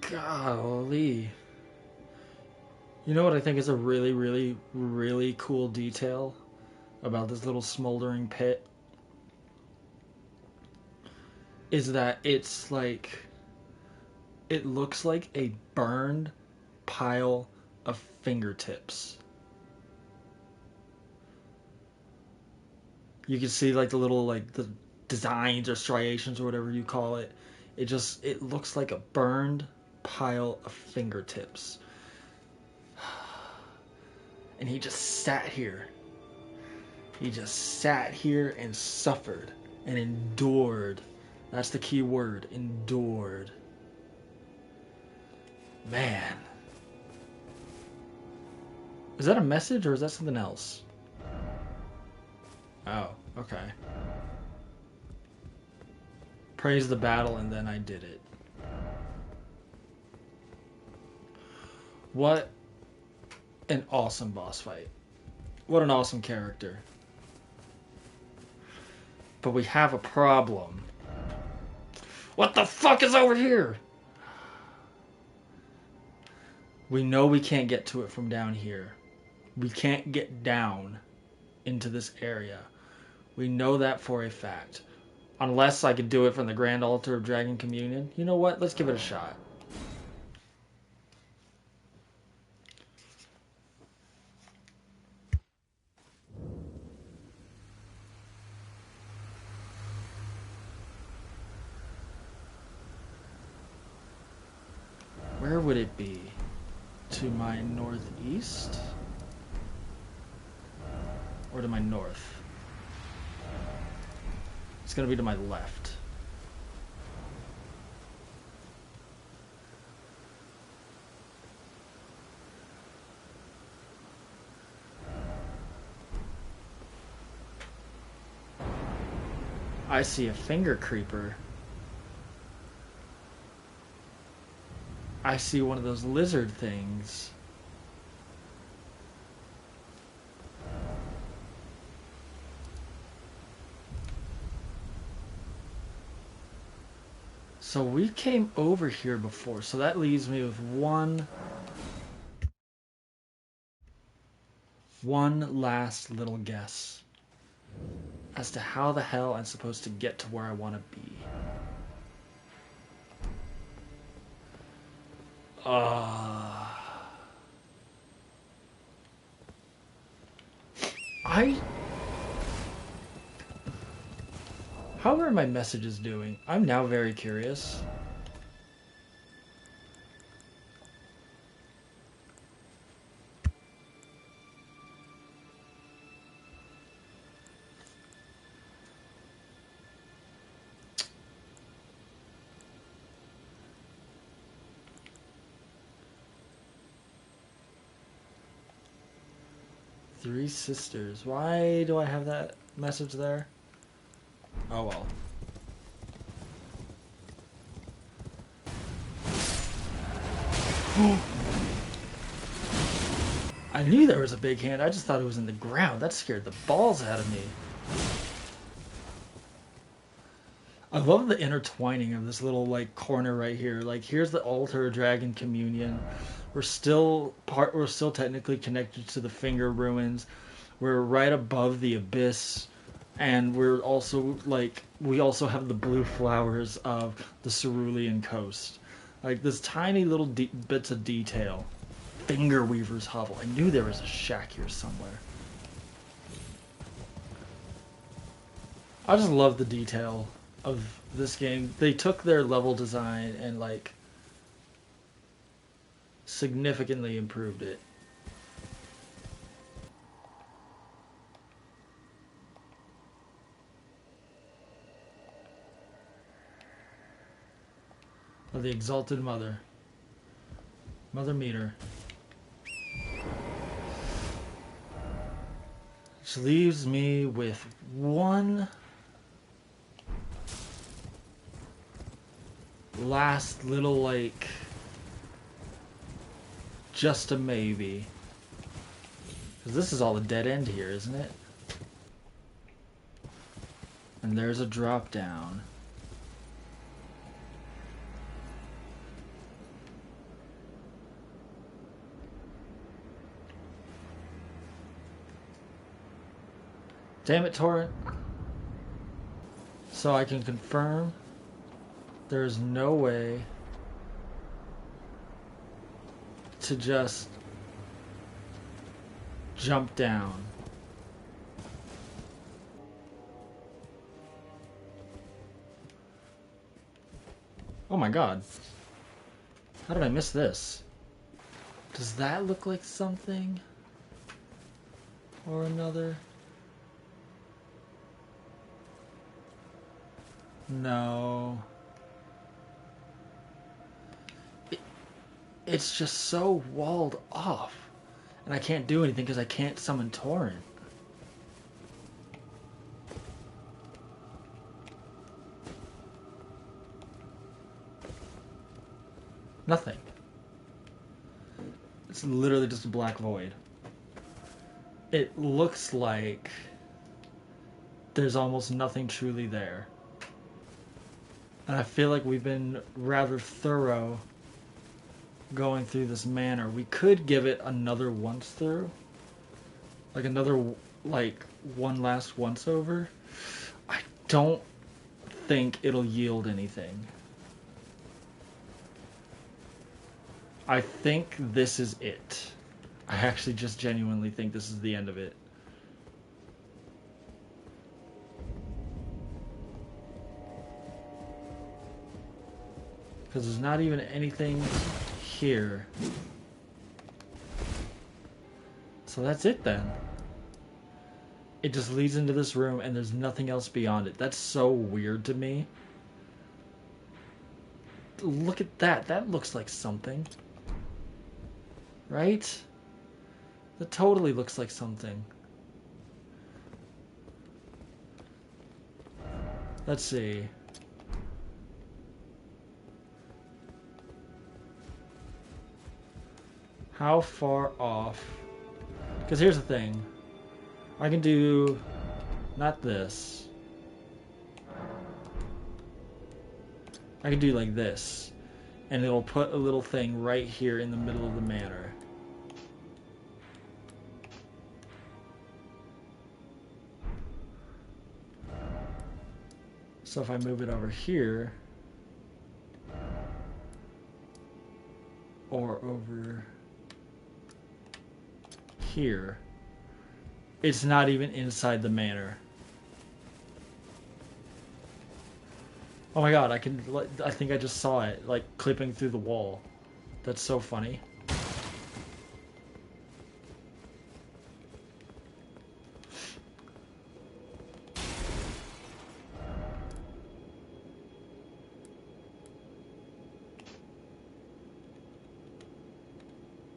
Golly. You know what I think is a really, really, really cool detail about this little smoldering pit? Is that it's like, it looks like a burned pile of fingertips. You can see like the little, like the designs or striations or whatever you call it. It looks like a burned pile of fingertips. And he just sat here. He just sat here and suffered and endured. That's the key word, endured. Man. Is that a message or is that something else? Oh, okay. Praise the battle and then I did it. What an awesome boss fight. What an awesome character. But we have a problem. What the fuck is over here? We know we can't get to it from down here. We can't get down into this area. We know that for a fact. Unless I could do it from the Grand Altar of Dragon Communion. You know what? Let's give it a shot. Where would it be? To my northeast? Or to my north? It's gonna be to my left. I see a finger creeper. I see one of those lizard things. So we came over here before, so that leaves me with one last little guess as to how the hell I'm supposed to get to where I want to be. How are my messages doing? I'm now very curious. Three sisters. Why do I have that message there? Oh well. I knew there was a big hand. I just thought it was in the ground. That scared the balls out of me. I love the intertwining of this little like corner right here. Like here's the altar of Dragon Communion. We're still technically connected to the Finger Ruins. We're right above the abyss, and we're also like we also have the blue flowers of the Cerulean coast. Like this tiny little bits of detail. Finger Weaver's hovel. I knew there was a shack here somewhere. I just love the detail of this game. They took their level design and like significantly improved it. Of the Exalted Mother. Mother Meter. Which leaves me with one last little like just a maybe. Because this is all a dead end here, isn't it? And there's a drop down. Damn it, Torrent. So I can confirm there's no way to just jump down. Oh my god. How did I miss this? Does that look like something? Or another? No. It's just so walled off. And I can't do anything because I can't summon Torrent. Nothing. It's literally just a black void. It looks like there's almost nothing truly there. And I feel like we've been rather thorough going through this manor. We could give it another once through. Like another, like, one last once over. I don't think it'll yield anything. I think this is it. I actually just genuinely think this is the end of it. Because there's not even anything here. So that's it then. It just leads into this room and there's nothing else beyond it. That's so weird to me. Look at that. That looks like something. Right? That totally looks like something. Let's see. How far off? Because here's the thing. I can do not this. I can do like this. And it'll put a little thing right here in the middle of the manor. So if I move it over here, or over here, it's not even inside the manor. Oh my god, I think I just saw it, like, clipping through the wall. That's so funny.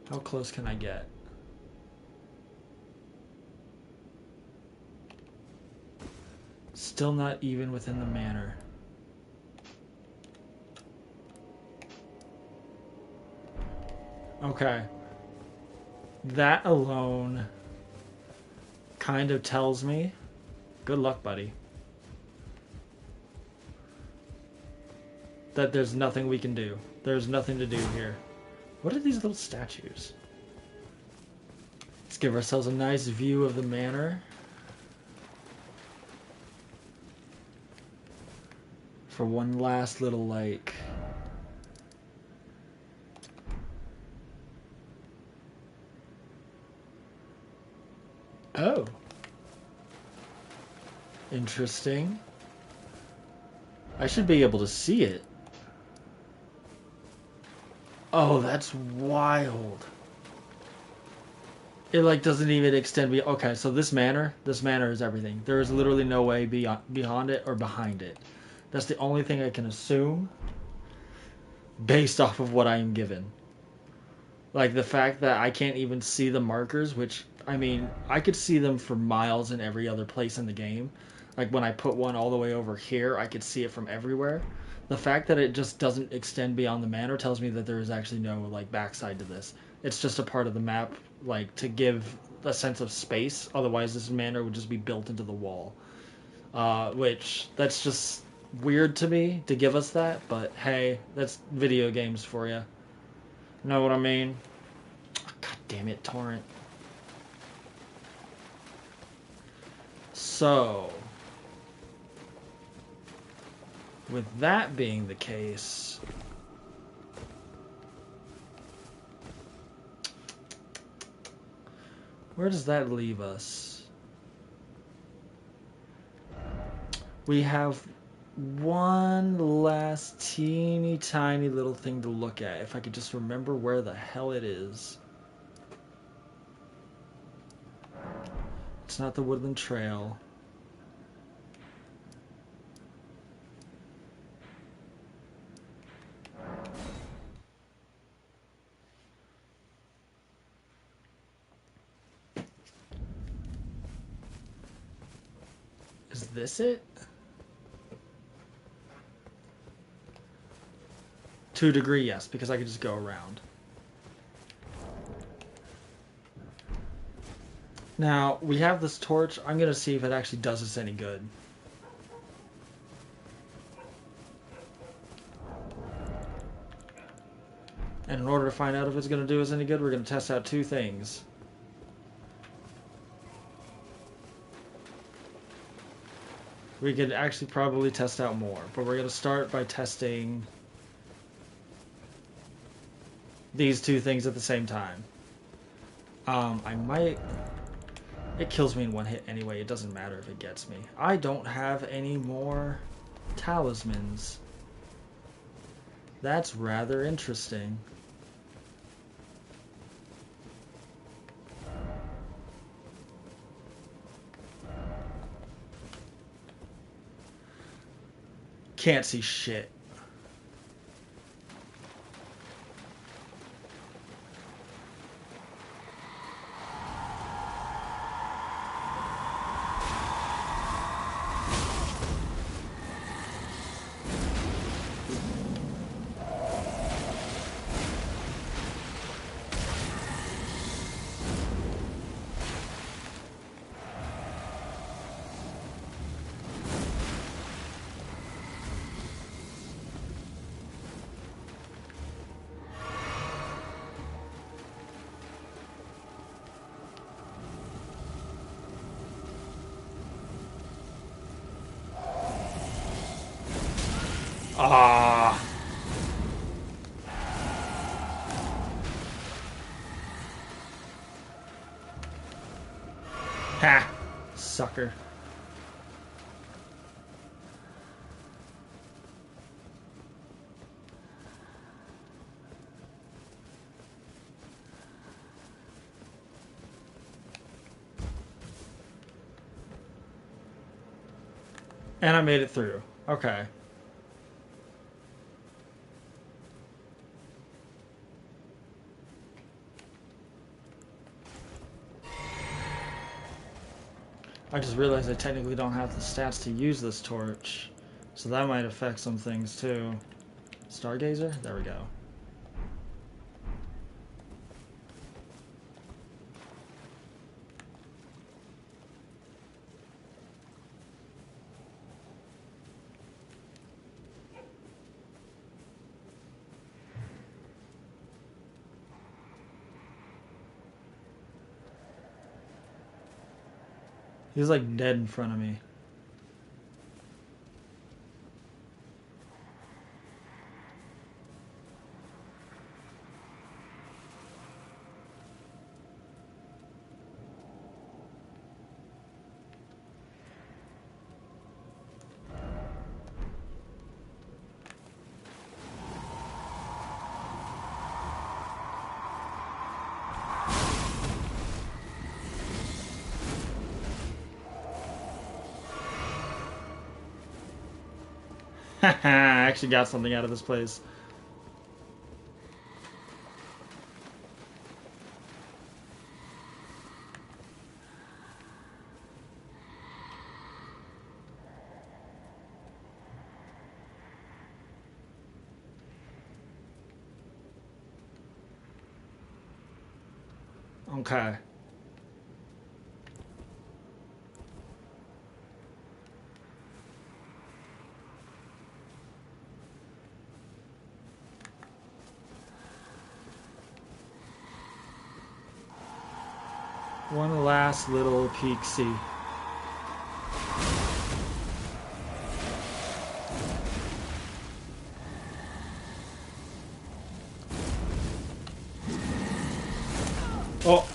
How close can I get? Still not even within the manor. Okay. That alone kind of tells me, good luck, buddy, that there's nothing we can do. There's nothing to do here. What are these little statues? Let's give ourselves a nice view of the manor. For one last little, like... Oh. Interesting. I should be able to see it. Oh, that's wild. It, like, doesn't even extend beyond... Okay, so this manor is everything. There is literally no way beyond it or behind it. That's the only thing I can assume based off of what I am given. Like, the fact that I can't even see the markers, which, I mean, I could see them for miles in every other place in the game. Like, when I put one all the way over here, I could see it from everywhere. The fact that it just doesn't extend beyond the manor tells me that there is actually no, like, backside to this. It's just a part of the map, like, to give a sense of space. Otherwise, this manor would just be built into the wall. Which, that's just weird to me to give us that, but hey, that's video games for you. Know what I mean? God damn it, Torrent. So, with that being the case, where does that leave us? We have one last teeny tiny little thing to look at. If I could just remember where the hell it is. It's not the Woodland Trail. Is this it? 2 degree, yes, because I could just go around. Now, we have this torch. I'm going to see if it actually does us any good. And in order to find out if it's going to do us any good, we're going to test out 2 things. We could actually probably test out more, but we're going to start by testing these 2 things at the same time. I might... It kills me in 1 hit anyway. It doesn't matter if it gets me. I don't have any more talismans. That's rather interesting. Can't see shit. Ah. Ha! Sucker. And I made it through. Okay. I just realized I technically don't have the stats to use this torch. So that might affect some things too. Stargazer? There we go. He's like dead in front of me. I actually got something out of this place. Okay. One last little peek-see. Oh.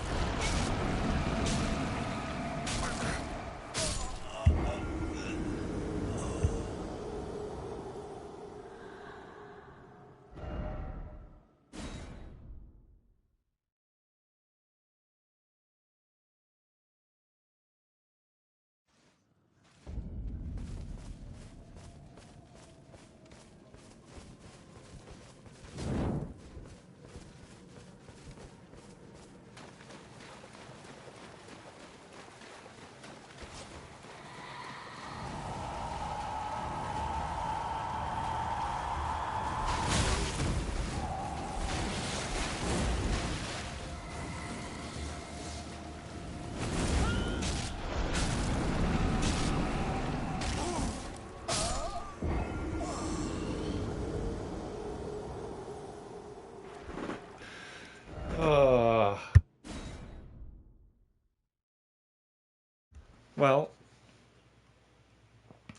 Well,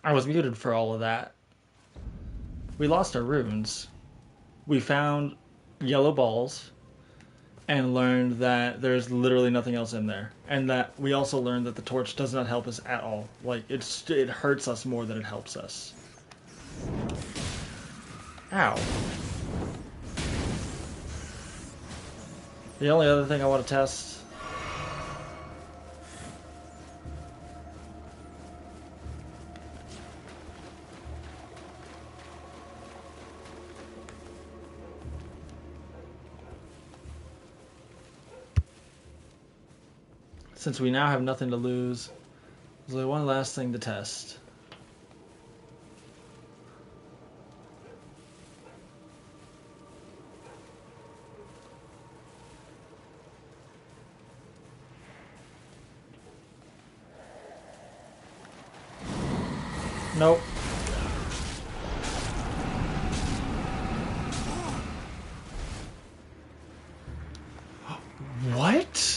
I was muted for all of that. We lost our runes. We found yellow balls and learned that there's literally nothing else in there. And that we also learned that the torch does not help us at all. Like, it hurts us more than it helps us. Ow. The only other thing I want to test... Since we now have nothing to lose, there's only one last thing to test. Nope. What?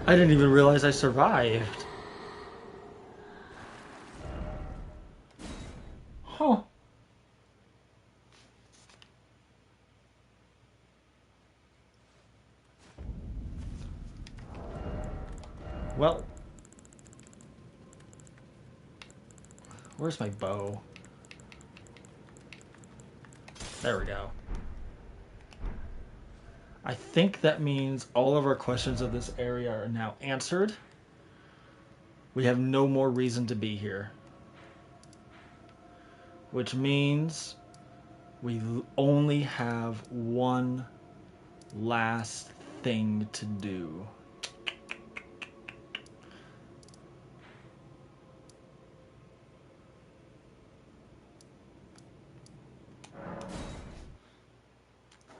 I didn't even realize I survived. Huh. Well. Where's my bow? There we go. I think that means all of our questions of this area are now answered. We have no more reason to be here. Which means we only have one last thing to do.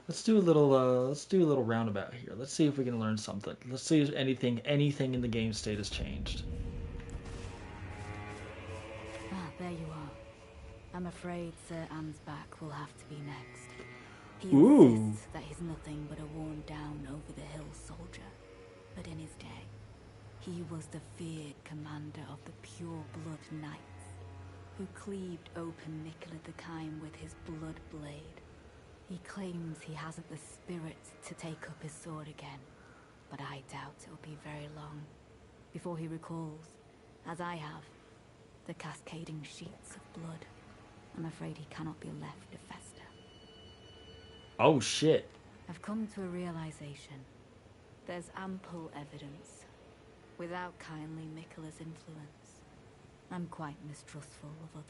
Let's do a little roundabout here. Let's see if we can learn something. Let's see if anything in the game state has changed. Ah, there you are. I'm afraid Sir Ansbach will have to be next. He insists that he's nothing but a worn-down, over-the-hill soldier. But in his day, he was the feared commander of the pure-blood knights, who cleaved open Nicola the Kind with his blood blade. He claims he hasn't the spirit to take up his sword again, but I doubt it'll be very long before he recalls, as I have, the cascading sheets of blood. I'm afraid he cannot be left to fester. Oh shit. I've come to a realization. There's ample evidence. Without kindly Nicola's influence, I'm quite mistrustful of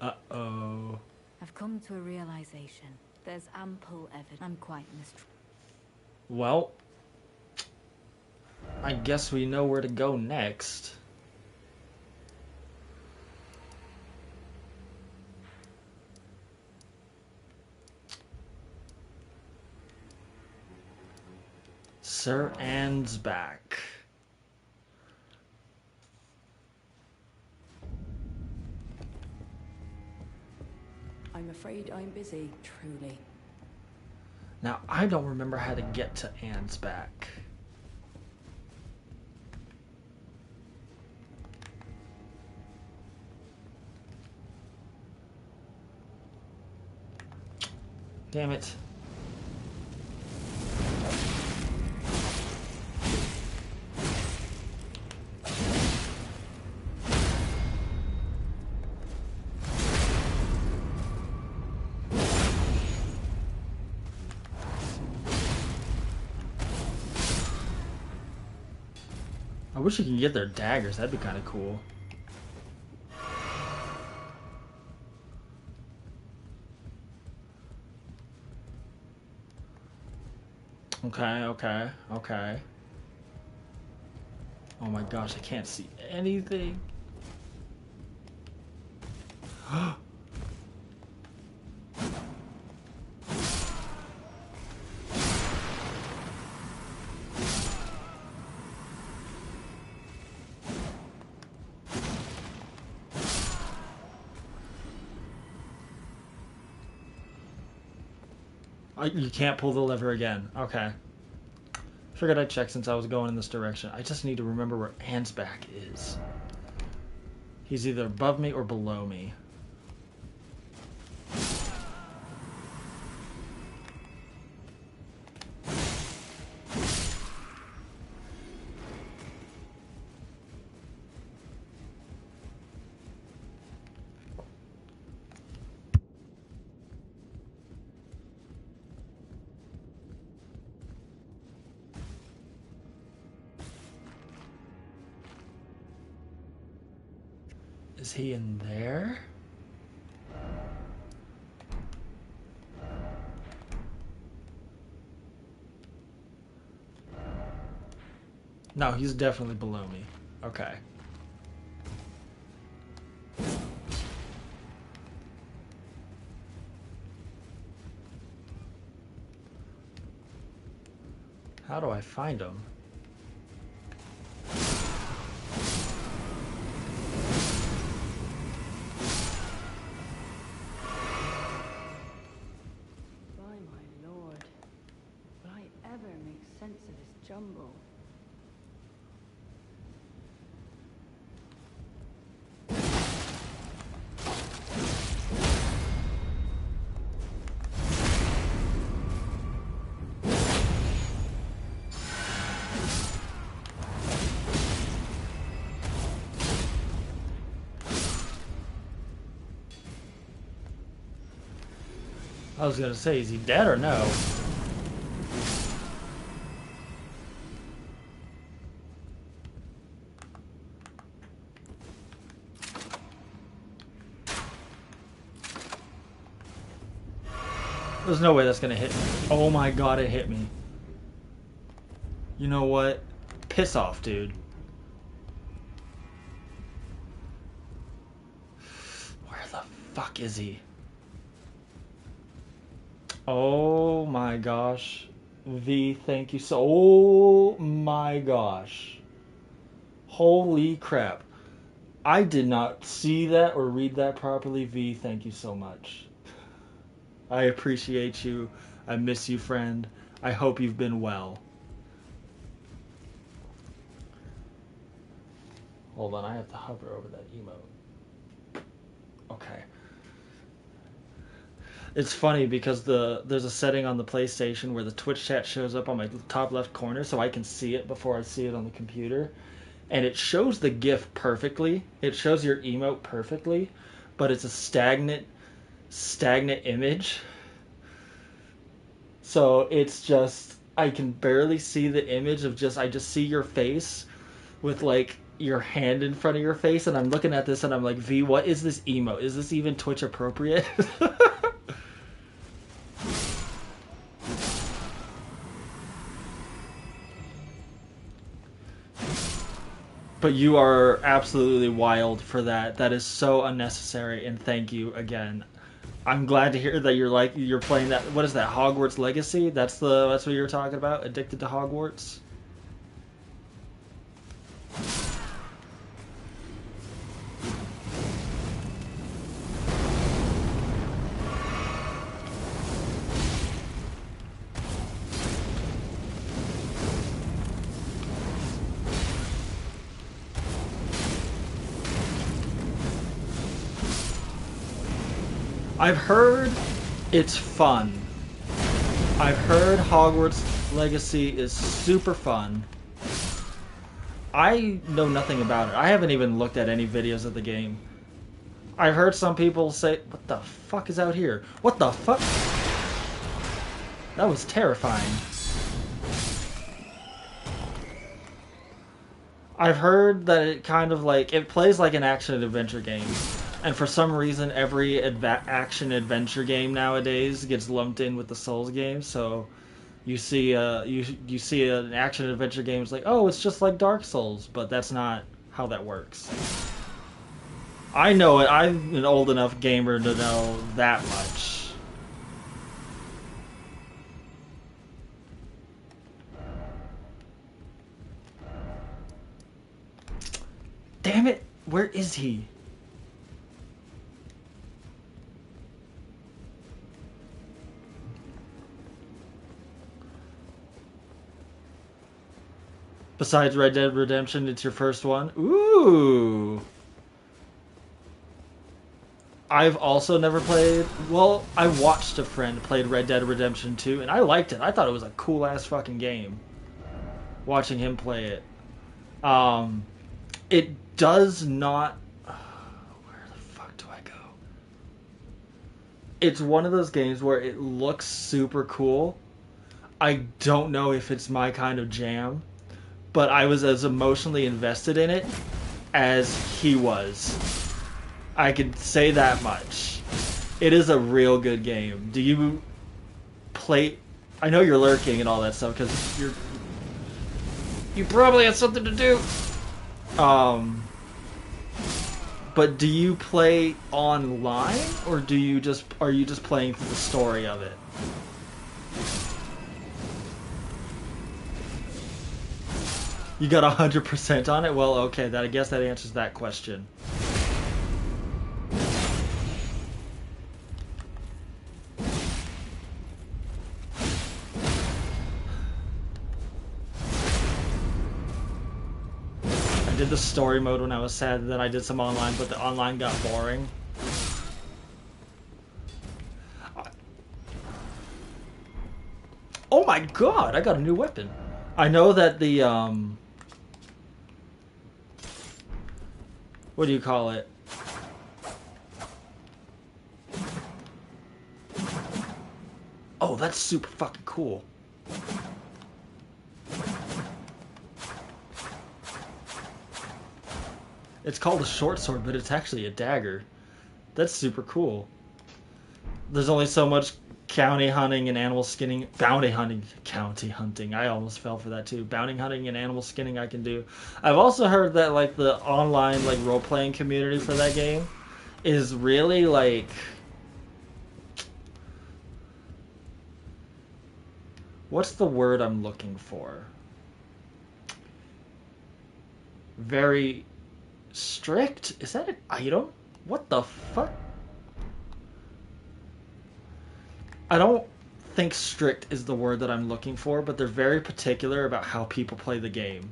others. Uh-oh. I've come to a realization. There's ample evidence. I'm quite mistrustful. Well, I guess we know where to go next. Sir Ansbach. I'm afraid I'm busy, truly. Now, I don't remember how to get to Ansbach. Damn it. I wish you could get their daggers. That'd be kind of cool. Okay, okay, okay. Oh my gosh, I can't see anything. You can't pull the lever again. Okay. Figured I'd check since I was going in this direction. I just need to remember where Ansbach is. He's either above me or below me. Is he in there? No, he's definitely below me. Okay. How do I find him? By my lord, will I ever make sense of this jumble? I was gonna say, is he dead or no? There's no way that's gonna hit me. Oh my god, it hit me. You know what? Piss off, dude. Where the fuck is he? Oh my gosh. V, thank you so... Oh my gosh. Holy crap. I did not see that or read that properly. V, thank you so much. I appreciate you. I miss you, friend. I hope you've been well. Hold on, I have to hover over that emote. Okay. It's funny because there's a setting on the PlayStation where the Twitch chat shows up on my top left corner so I can see it before I see it on the computer. And it shows the GIF perfectly. It shows your emote perfectly, but it's a stagnant image. So it's just, I can barely see the image of I just see your face with like your hand in front of your face, and I'm looking at this and I'm like, V, what is this emote? Is this even Twitch appropriate? But you are absolutely wild for that. That is so unnecessary, and thank you again. I'm glad to hear that you're playing that. What is that? Hogwarts Legacy? That's what you're talking about? Addicted to Hogwarts? I've heard it's fun. I've heard Hogwarts Legacy is super fun. I know nothing about it. I haven't even looked at any videos of the game. I've heard some people say, what the fuck is out here? What the fuck? That was terrifying. I've heard that it kind of like, it plays like an action adventure game. And for some reason, every action adventure game nowadays gets lumped in with the Souls games. So you see, you see an action adventure game, it's like, oh, it's just like Dark Souls, but that's not how that works. I know it. I'm an old enough gamer to know that much. Damn it! Where is he? Besides Red Dead Redemption, it's your first one? Ooh! I've also never played... Well, I watched a friend played Red Dead Redemption 2, and I liked it. I thought it was a cool-ass fucking game. Watching him play it. It does not... Where the fuck do I go? It's one of those games where it looks super cool. I don't know if it's my kind of jam, but I was as emotionally invested in it as he was. I can say that much. It is a real good game. Do you play... I know you're lurking and all that stuff because you probably have something to do. But do you play online or are you just playing for the story of it? You got 100% on it? Well, okay, I guess that answers that question. I did the story mode when I was sad, and then I did some online, but the online got boring. Oh my god, I got a new weapon. I know that the, what do you call it? Oh, that's super fucking cool. It's called a short sword, but it's actually a dagger. That's super cool. There's only so much county hunting and animal skinning, county hunting. I almost fell for that too. Bounty hunting and animal skinning I can do. I've also heard that like the online like role playing community for that game is really like what's the word I'm looking for? Very strict? Is that an item? What the fuck? I don't think strict is the word that I'm looking for, but they're very particular about how people play the game.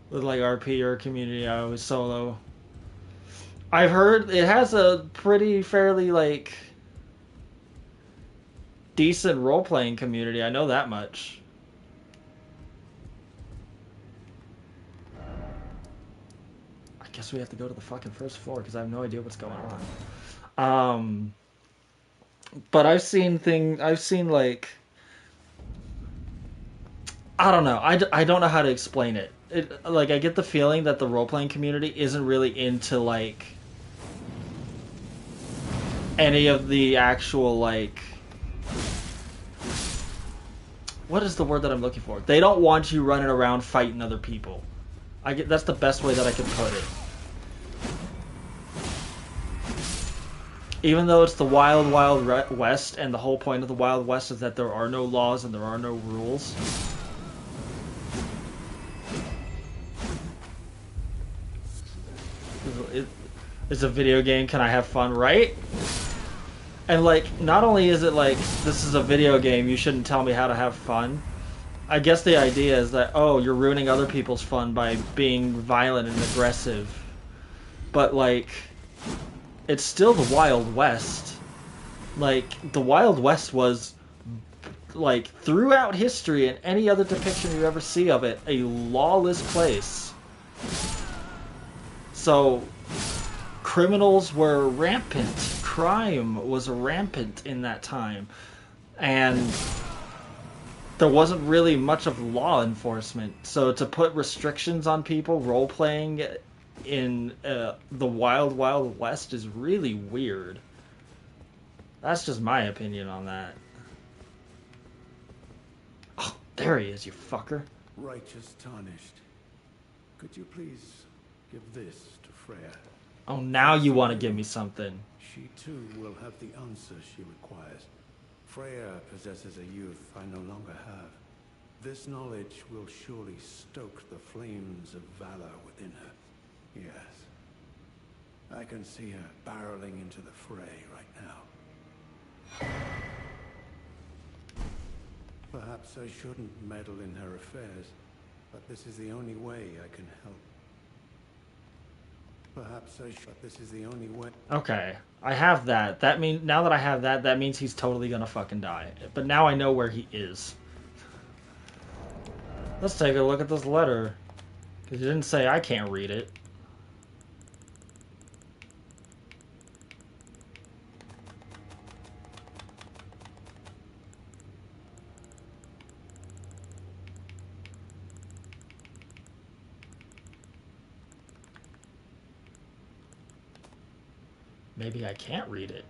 With like RP or community, I always solo. I've heard it has a pretty fairly like decent role-playing community. I know that much. I guess we have to go to the fucking first floor because I have no idea what's going on. But I've seen like I don't know. I don't know how to explain it. Like I get the feeling that the role-playing community isn't really into like any of the actual like what is the word that I'm looking for? They don't want you running around fighting other people. That's the best way that I can put it. Even though it's the Wild Wild West, and the whole point of the Wild West is that there are no laws and there are no rules. It's a video game, can I have fun, right? And like, not only is it like, this is a video game, you shouldn't tell me how to have fun. I guess the idea is that, oh, you're ruining other people's fun by being violent and aggressive. but like it's still the Wild West. Like the Wild West was like throughout history and any other depiction you ever see of it, a lawless place. So criminals were rampant. Crime was rampant in that time. And there wasn't really much of law enforcement. So to put restrictions on people role playing in the Wild Wild West is really weird. That's just my opinion on that. Oh, there he is, you fucker. Righteous Tarnished. Could you please give this to Freya? Oh, now you want to give me something. She too will have the answer she requires. Freya possesses a youth I no longer have. This knowledge will surely stoke the flames of valor within her. Yes. I can see her barreling into the fray right now. Perhaps I shouldn't meddle in her affairs, but this is the only way I can help. Perhaps I should. This is the only way. Okay, I have that. Now that I have that, that means he's totally gonna fucking die. But now I know where he is. Let's take a look at this letter. Because he didn't say I can't read it. Maybe I can't read it.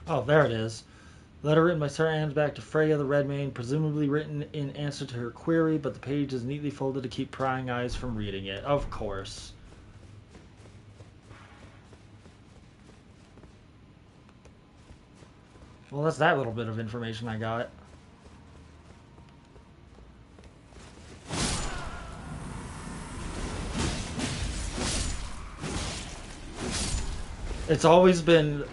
Oh, there it is. Letter written by Sir Ansback to Freya the Redmane, presumably written in answer to her query, but the page is neatly folded to keep prying eyes from reading it. Of course. Well, that's that little bit of information I got. It's always been...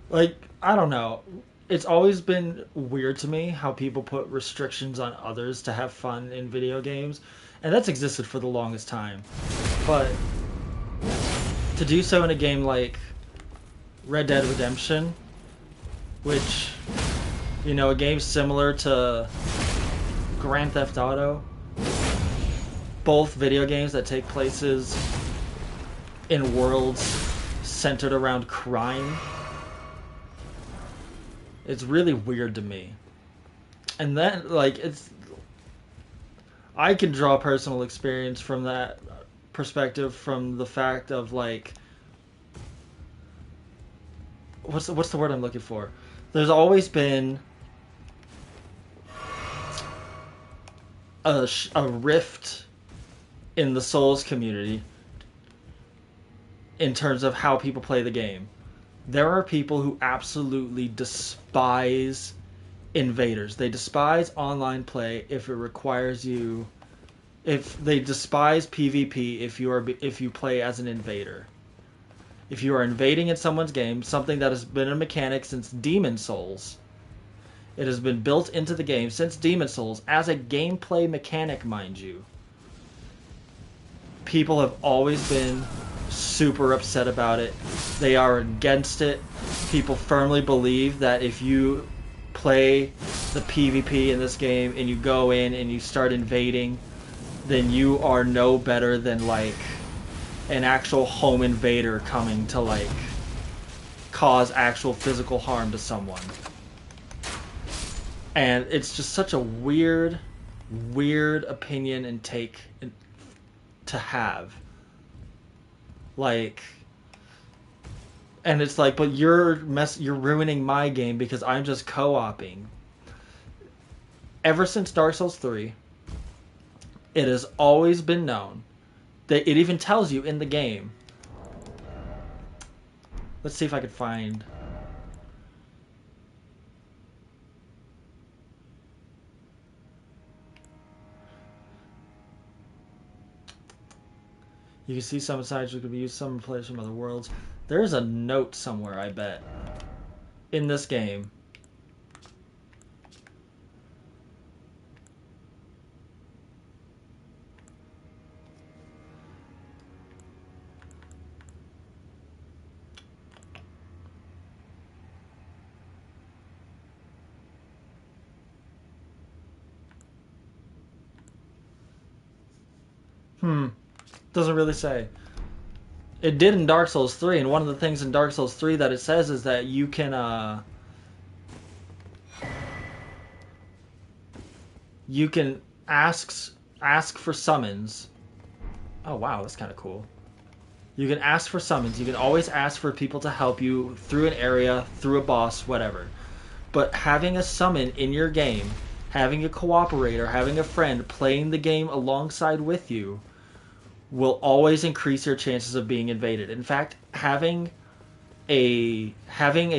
like, I don't know. It's always been weird to me how people put restrictions on others to have fun in video games. And that's existed for the longest time. But to do so in a game like Red Dead Redemption, which, you know, a game similar to Grand Theft Auto, both video games that take places in worlds centered around crime, it's really weird to me. And then, like, I can draw personal experience from that perspective, from the fact of, like, what's the word I'm looking for? There's always been a rift in the Souls community in terms of how people play the game. There are people who absolutely despise invaders. They despise online play if it requires you... if they despise PvP if you play as an invader. If you are invading in someone's game, something that has been a mechanic since Demon Souls. It has been built into the game since Demon Souls as a gameplay mechanic, mind you. People have always been super upset about it. They are against it. People firmly believe that if you play the PvP in this game and you go in and you start invading, then you are no better than, like, an actual home invader coming to, like, cause actual physical harm to someone. And it's just such a weird opinion and take to have. Like, and it's like, but you're ruining my game because I'm just co-oping. Ever since Dark Souls 3, it has always been known that it even tells you in the game Let's see if I can find... You can see some sides which could be used some players from other worlds. There's a note somewhere, I bet, in this game. Doesn't really say. It did in Dark Souls 3, and one of the things in Dark Souls 3 that it says is that you can ask for summons. Oh wow, that's kind of cool. You can ask for summons. You can always ask for people to help you through an area, through a boss, whatever. But having a summon in your game, having a cooperator, having a friend playing the game alongside with you will always increase your chances of being invaded. In fact, having a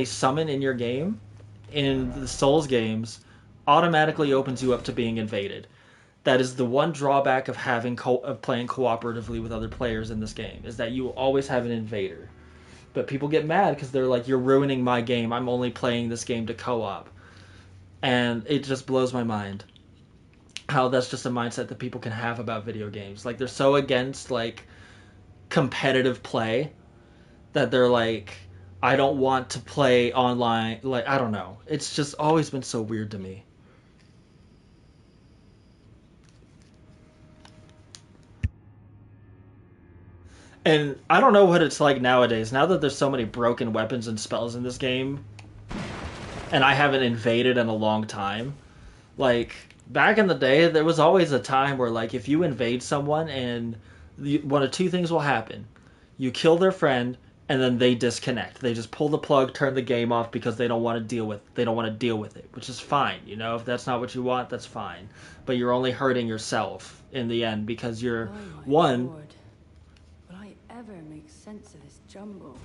summon in your game in the Souls games automatically opens you up to being invaded. That is the one drawback of of playing cooperatively with other players in this game, is that you will always have an invader. But people get mad because they're like, you're ruining my game. I'm only playing this game to co-op. And it just blows my mind how that's just a mindset that people can have about video games. Like, they're so against, like, competitive play that they're like, I don't want to play online. Like, I don't know. It's just always been so weird to me. And I don't know what it's like nowadays. Now that there's so many broken weapons and spells in this game, and I haven't invaded in a long time, like, back in the day, there was always a time where, like, if you invade someone and one of two things will happen. You kill their friend, and then they disconnect. They just pull the plug, turn the game off because they don't want to deal with it, which is fine. You know, if that's not what you want, that's fine. But you're only hurting yourself in the end because you're one. Lord. Will I ever make sense of this jumble?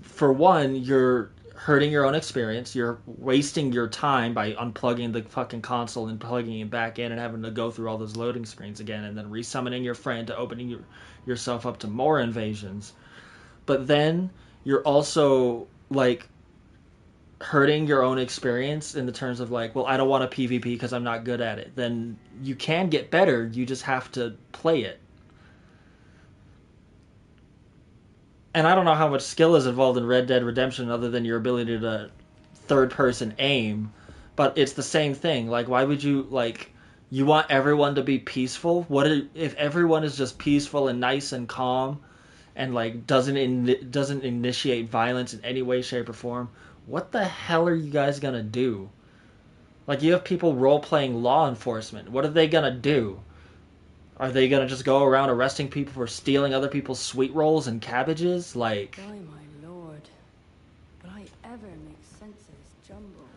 For one, you're hurting your own experience. You're wasting your time by unplugging the fucking console and plugging it back in and having to go through all those loading screens again and then resummoning your friend to opening yourself up to more invasions. But then you're also, like, hurting your own experience in the terms of, like, well, I don't want a PvP because I'm not good at it. Then you can get better. You just have to play it. And I don't know how much skill is involved in Red Dead Redemption other than your ability to third-person aim, but it's the same thing. Like, why would you, like, you want everyone to be peaceful? What if everyone is just peaceful and nice and calm and, like, doesn't initiate violence in any way, shape, or form? What the hell are you guys gonna do? Like, you have people role-playing law enforcement. What are they gonna do? Are they gonna just go around arresting people for stealing other people's sweet rolls and cabbages? Like, Why, my lord, will I ever make sense of this jumble?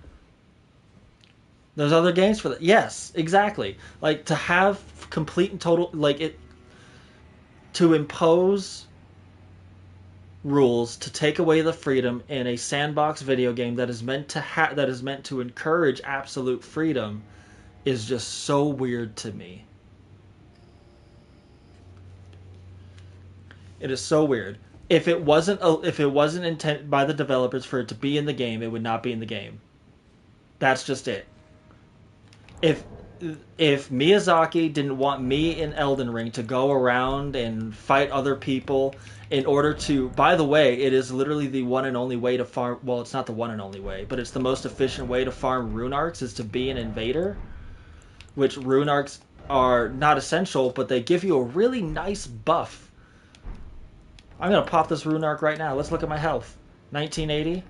there's other games for that. Yes, exactly. Like, to have complete and total, like, it, to impose rules to take away the freedom in a sandbox video game that is meant to encourage absolute freedom is just so weird to me. It is so weird. If it wasn't intended by the developers for it to be in the game, it would not be in the game. That's just it. If Miyazaki didn't want me in Elden Ring to go around and fight other people in order to, by the way, it is literally the one and only way to farm, well, it's not the one and only way, but it's the most efficient way to farm rune arcs is to be an invader, which rune arcs are not essential, but they give you a really nice buff. I'm going to pop this rune arc right now. Let's look at my health. 1980.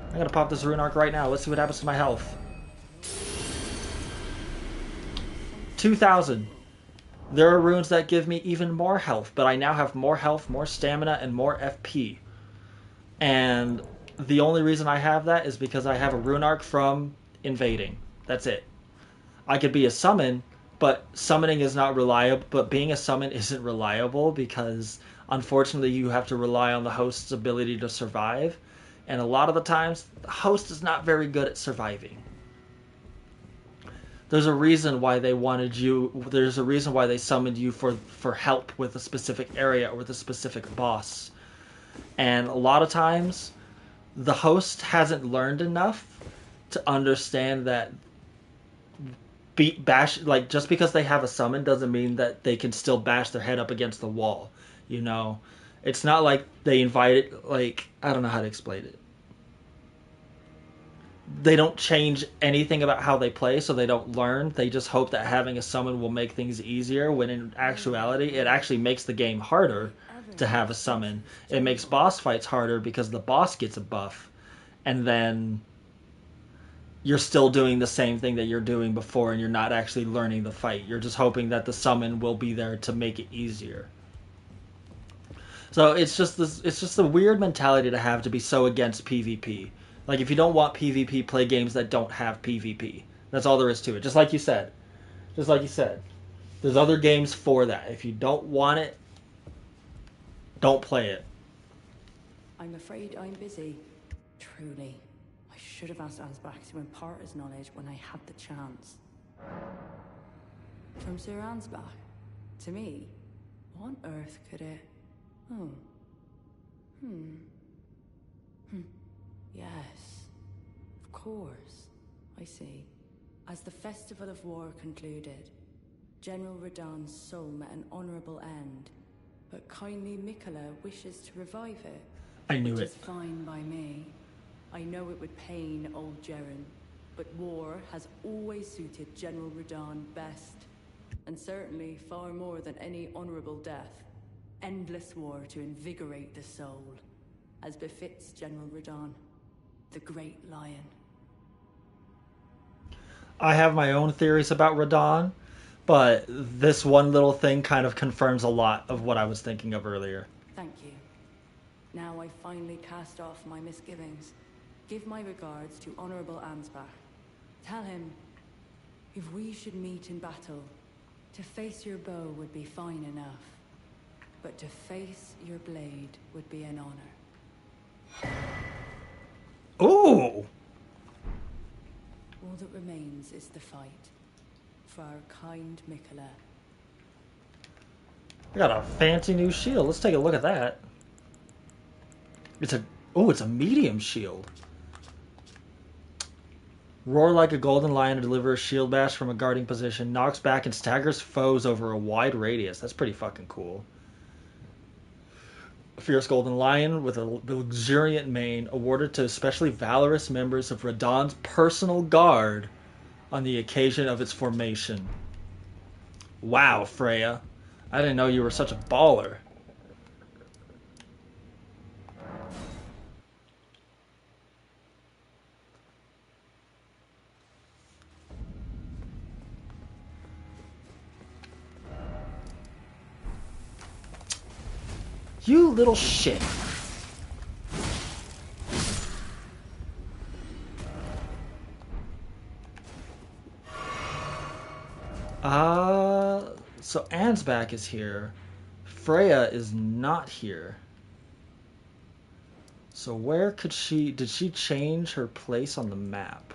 I'm going to pop this rune arc right now. Let's see what happens to my health. 2,000. There are runes that give me even more health, but I now have more health, more stamina, and more FP. And the only reason I have that is because I have a rune arc from invading. That's it. I could be a summon, but summoning is not reliable. But being a summon isn't reliable because Unfortunately, you have to rely on the host's ability to survive, and a lot of the times, the host is not very good at surviving. There's a reason why they wanted you. There's a reason why they summoned you for help with a specific area or with a specific boss. And a lot of times, the host hasn't learned enough to understand that bash, like, just because they have a summon doesn't mean that they can still bash their head up against the wall. You know, it's not like they invited. Like, I don't know how to explain it. They don't change anything about how they play, so they don't learn. They just hope that having a summon will make things easier, when in actuality, it actually makes the game harder to have a summon. It makes boss fights harder because the boss gets a buff, and then you're still doing the same thing that you're doing before, and you're not actually learning the fight. You're just hoping that the summon will be there to make it easier. So it's just a weird mentality to have, to be so against PvP. Like, if you don't want PvP, play games that don't have PvP. That's all there is to it. Just like you said. Just like you said. There's other games for that. If you don't want it, don't play it. I'm afraid I'm busy. Truly. I should have asked Ansbach to impart his knowledge when I had the chance. From Sir Ansbach? To me? What on earth could it... Oh. Yes. Of course. I see. As the Festival of War concluded, General Radahn's soul met an honorable end, but kindly Mikola wishes to revive it. I knew which it. is fine by me. I know it would pain old Jeren, but war has always suited General Radahn best, and certainly far more than any honorable death. Endless war to invigorate the soul, as befits General Radahn, the great lion. I have my own theories about Radahn, but this one little thing kind of confirms a lot of what I was thinking of earlier. Thank you. Now I finally cast off my misgivings. Give my regards to Honorable Ansbach. Tell him, if we should meet in battle, to face your bow would be fine enough, but to face your blade would be an honor. Ooh! All that remains is the fight, for our kind Mikola. I got a fancy new shield. Let's take a look at that. It's a medium shield. Roar like a golden lion to deliver a shield bash from a guarding position. Knocks back and staggers foes over a wide radius. That's pretty fucking cool. A fierce golden lion with a luxuriant mane, awarded to especially valorous members of Radahn's personal guard on the occasion of its formation. Wow, Freya. I didn't know you were such a baller. You little shit. So Ansbach is here. Freya is not here. So where could did she change her place on the map?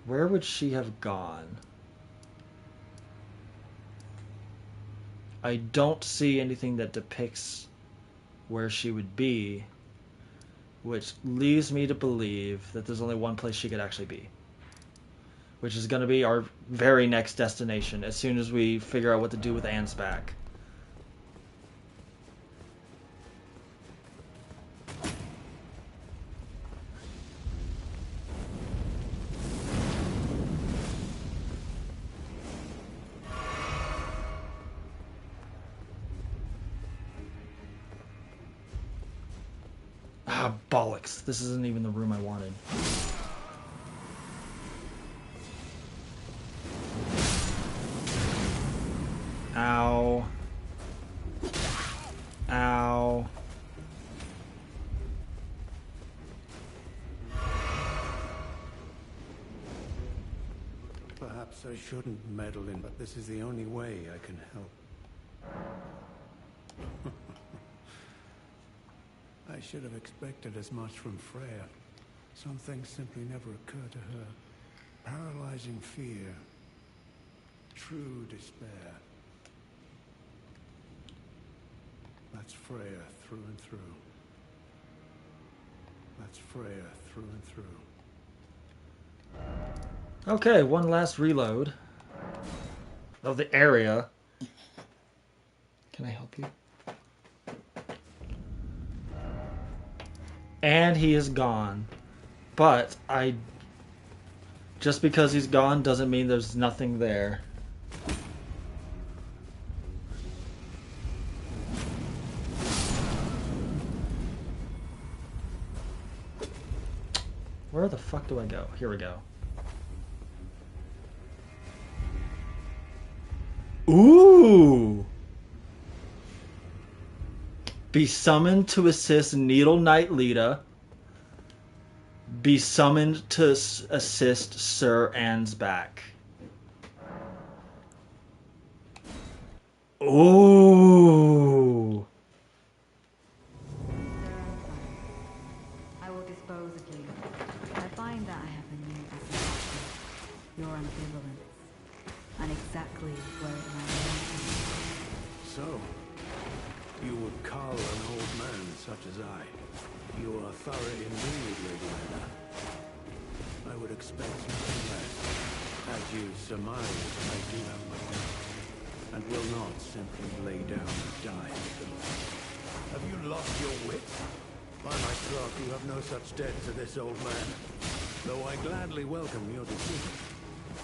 Where would she have gone? I don't see anything that depicts where she would be, which leads me to believe that there's only one place she could actually be, which is going to be our very next destination as soon as we figure out what to do with Ansbach. Ah, bollocks. This isn't even the room I wanted. Ow. Ow. Perhaps I shouldn't meddle in, but this is the only way I can help. I should have expected as much from Freya. Some things simply never occur to her. Paralyzing fear. True despair. That's Freya through and through. That's Freya through and through. Okay, one last reload of the area. Can I help you? And he is gone. But just because he's gone doesn't mean there's nothing there. Where the fuck do I go? Here we go. Ooh! Be summoned to assist Needle Knight Lita. Be summoned to assist Sir Ansbach. Ooh! I will dispose of you. I find that I have a new fascination. Your ambivalence. And exactly where it might lead. So, you would call an old man such as I. You are thorough indeed, Lady Lena. I would expect nothing less. As you surmise, I do have my doubts, and will not simply lay down and die. Have you lost your wits? By my troth, you have no such debt to this old man. Though I gladly welcome your decision.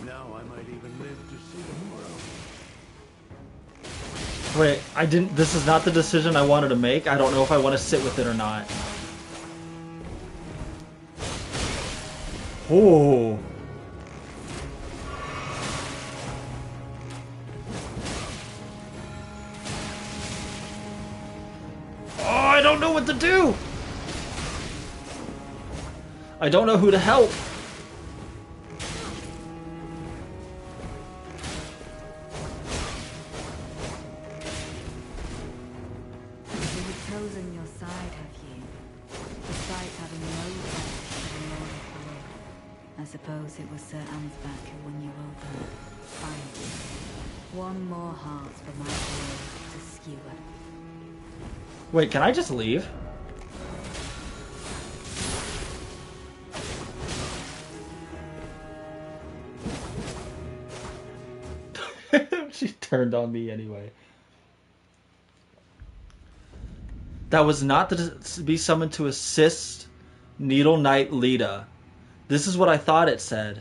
Now I might even live to see tomorrow. Wait, this is not the decision I wanted to make. I don't know if I want to sit with it or not. Oh. Oh, I don't know what to do. I don't know who to help. You've chosen your side, have you? Despite having no right to the Lord of the World. I suppose it was Sir Ansbach who won you over. Fine. One more heart for my world to skewer. Wait, can I just leave? She turned on me anyway. That was not to be summoned to assist Needle Knight Lita. This is what I thought it said.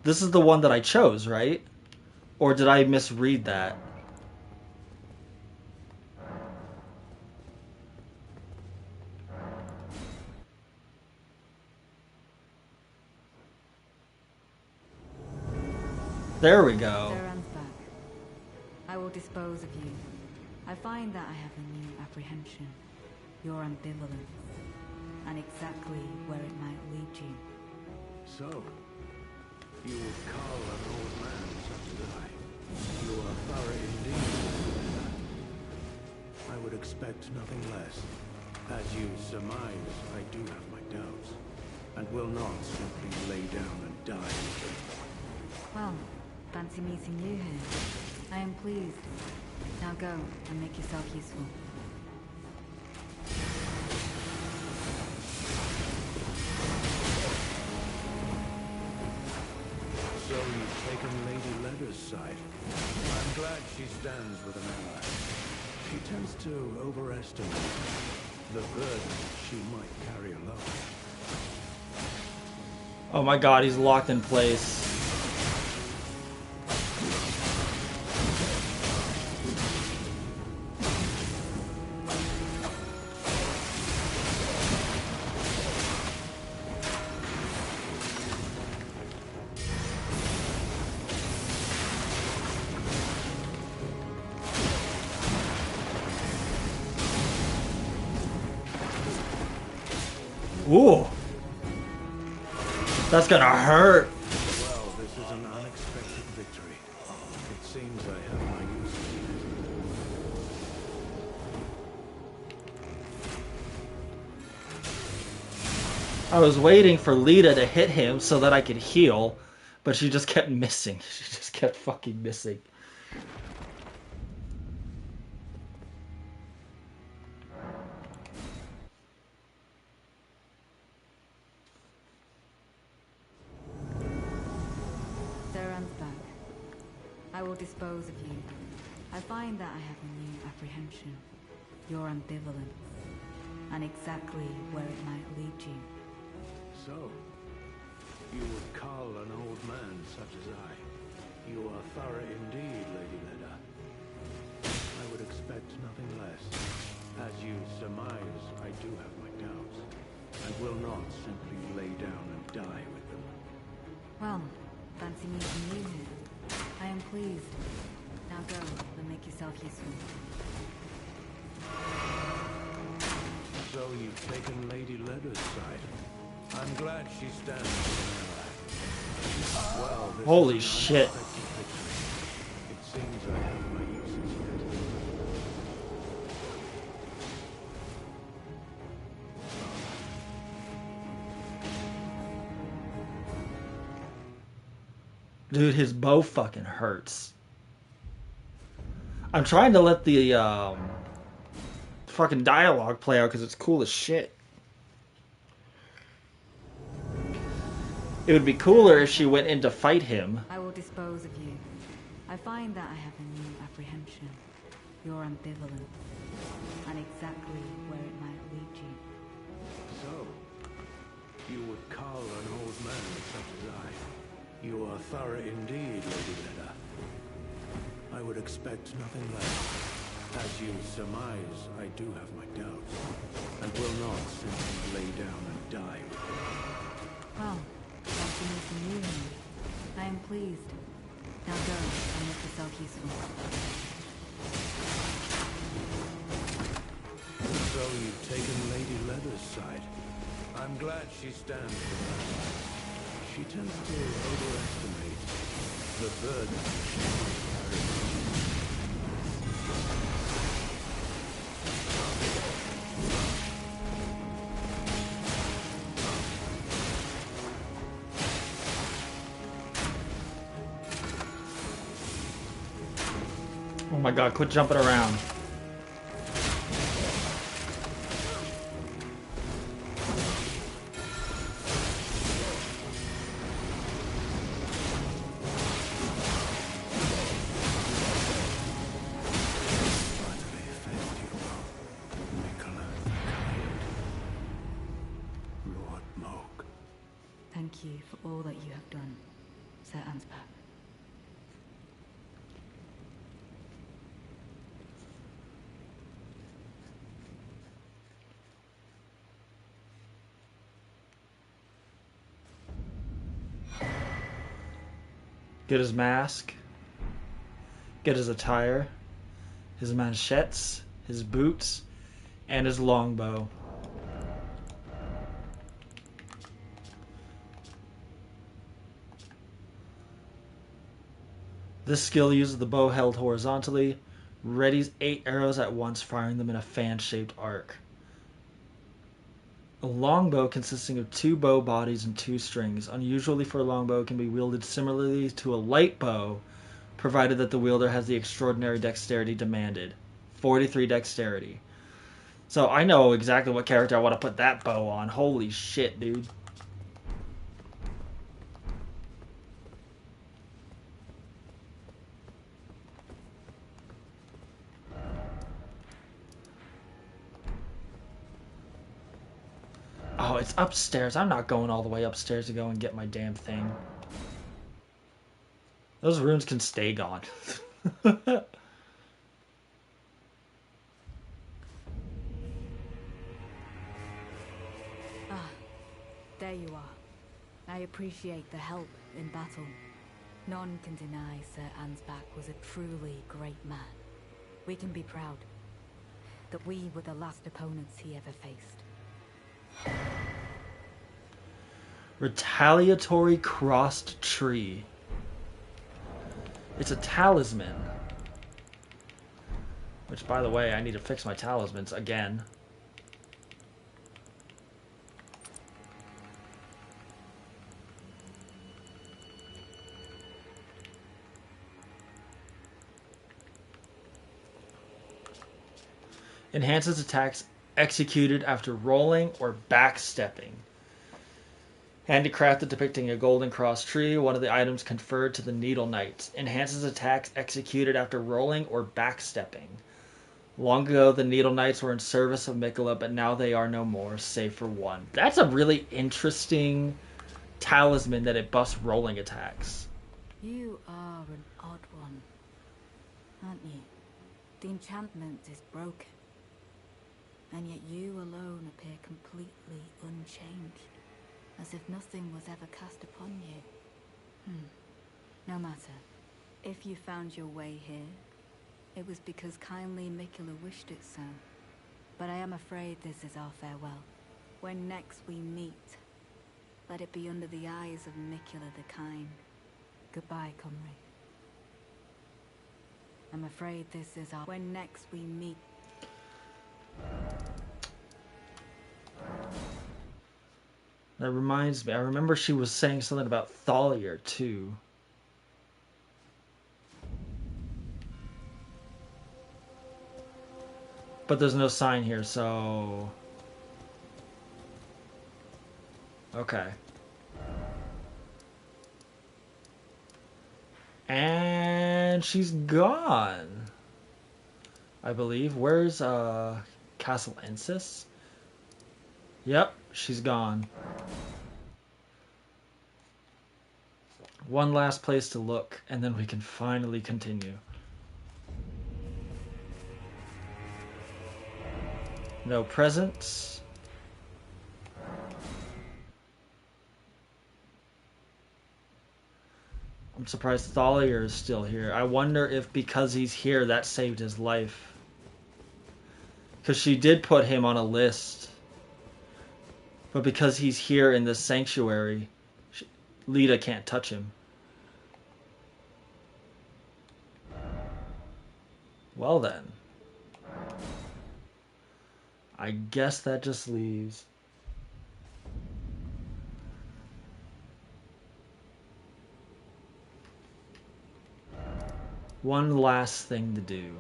This is the one that I chose, right? Or did I misread that? There we go. Sir Ansbach, I will dispose of you. I find that I have a new apprehension. Your ambivalence. And exactly where it might lead you. So, you would call an old man such as I. You are thorough indeed. I would expect nothing less. As you surmise, I do have my doubts, and will not simply lay down and die. Well, fancy meeting you here. I am pleased. Now go and make yourself useful. So you've taken Lady Leather's side. I'm glad she stands with an ally. She tends to overestimate the burden she might carry alone. Oh my god, he's locked in place. Ooh. That's gonna hurt. Well, this is an unexpected victory. It seems I have my use for I was waiting for Lita to hit him so that I could heal, but she just kept missing. She just kept fucking missing. Sir Ansbach, I will dispose of you. I find that I have a new apprehension. Your ambivalence, and exactly where it might lead you. So, you would call an old man such as I. You are thorough indeed, Lady Leda. I would expect nothing less. As you surmise, I do have my doubts, and will not simply lay down and die with them. Well, fancy meeting you here. I am pleased. Now go and make yourself useful. So you've taken Lady Leda's side. I'm glad she stands for her. Well, this Holy is an shit. unexpected victory. It seems I have my uses yet. Dude, his bow fucking hurts. I'm trying to let the fucking dialogue play out because it's cool as shit. It would be cooler if she went in to fight him. I will dispose of you. I find that I have a new apprehension. Your ambivalence, and exactly where it might lead you. So, you would call an old man such as I. You are thorough indeed, Lady Leda. I would expect nothing less. As you surmise, I do have my doubts, and will not simply lay down and die with them. Well, fancy meeting you here. I am pleased. Now go and make yourself useful. So you've taken Lady Leather's side. I'm glad she stands for her. She tends to overestimate the burden she carries. Oh my god, quit jumping around. Thank you for all that you have done, Sir Ansbach. Get his mask. Get his attire. His manchettes. His boots. And his longbow. This skill uses the bow held horizontally, readies 8 arrows at once, firing them in a fan-shaped arc. A longbow consisting of 2 bow bodies and 2 strings. Unusually for a longbow, it can be wielded similarly to a light bow, provided that the wielder has the extraordinary dexterity demanded. 43 dexterity. So I know exactly what character I want to put that bow on. Holy shit, dude. Oh, it's upstairs. I'm not going all the way upstairs to go and get my damn thing. Those runes can stay gone. Ah, there you are. I appreciate the help in battle. None can deny Sir Ansbach was a truly great man. We can be proud that we were the last opponents he ever faced. Retaliatory crossed tree. It's a talisman. Which, by the way, I need to fix my talismans again. Enhances attacks executed after rolling or backstepping. Handicrafted depicting a golden cross tree, one of the items conferred to the Needle Knight. Enhances attacks executed after rolling or backstepping. Long ago, the Needle Knights were in service of Miquella, but now they are no more, save for one. That's a really interesting talisman that it buffs rolling attacks. You are an odd one, aren't you? The enchantment is broken, and yet you alone appear completely unchanged, as if nothing was ever cast upon you. No matter. If you found your way here, it was because kindly Miquella wished it so. But I am afraid this is our farewell. When next we meet, let it be under the eyes of Miquella the Kind. Goodbye, comrade. I'm afraid this is our... When next we meet... That reminds me, I remember she was saying something about Thalia, too. But there's no sign here, so... Okay. And she's gone, I believe. Where's Castle Ensis? Yep, she's gone. One last place to look, and then we can finally continue. No presents. I'm surprised Thalia is still here. I wonder if because he's here, that saved his life. Because she did put him on a list. But because he's here in this sanctuary, Lita can't touch him. Well then. I guess that just leaves... one last thing to do.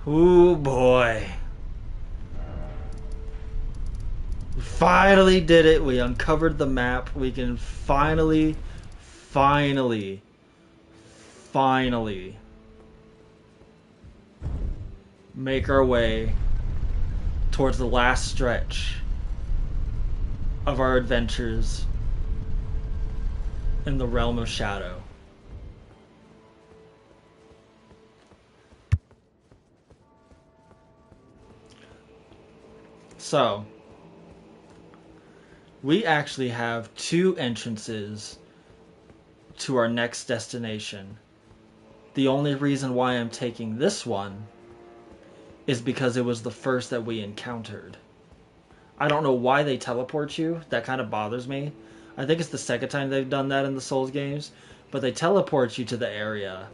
Ooh boy. We finally did it. We uncovered the map. We can finally make our way towards the last stretch of our adventures in the realm of shadow. So, we actually have two entrances to our next destination. The only reason why I'm taking this one is because it was the first that we encountered. I don't know why they teleport you. That kind of bothers me. I think it's the second time they've done that in the Souls games. But they teleport you to the area.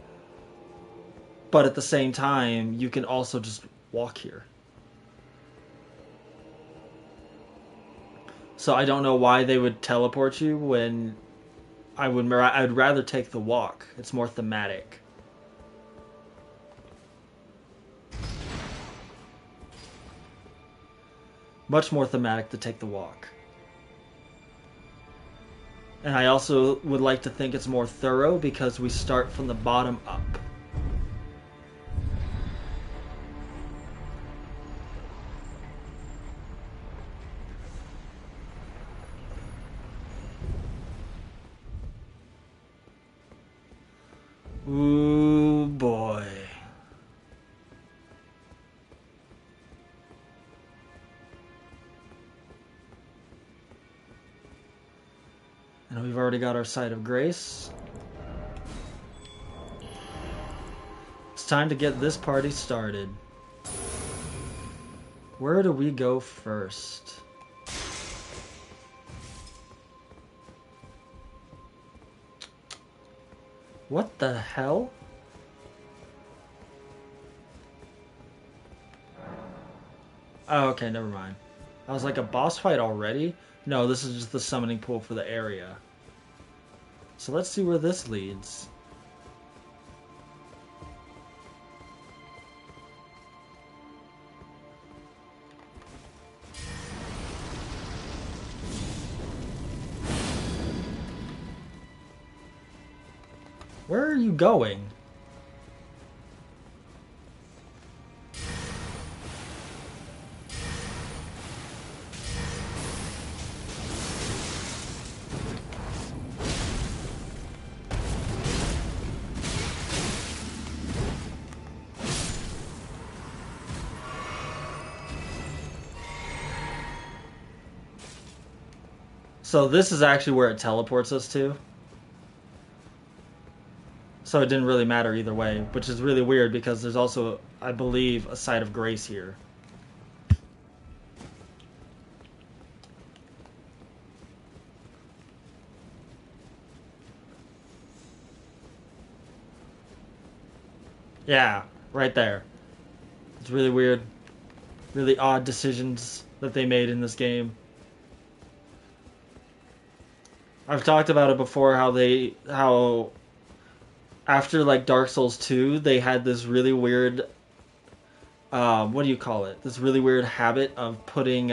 But at the same time, you can also just walk here. So I don't know why they would teleport you when I'd rather take the walk. It's more thematic. Much more thematic to take the walk. And I also would like to think it's more thorough because we start from the bottom up. Ooh boy. And we've already got our Site of Grace. It's time to get this party started. Where do we go first? What the hell? Oh, okay, never mind. I was like, a boss fight already? No, this is just the summoning pool for the area. So let's see where this leads. Where are you going? So this is actually where it teleports us to. So it didn't really matter either way, which is really weird because there's also, I believe, a site of grace here. Yeah, right there. It's really weird. Really odd decisions that they made in this game. I've talked about it before how after like Dark Souls 2, they had this really weird what do you call it? This really weird habit of putting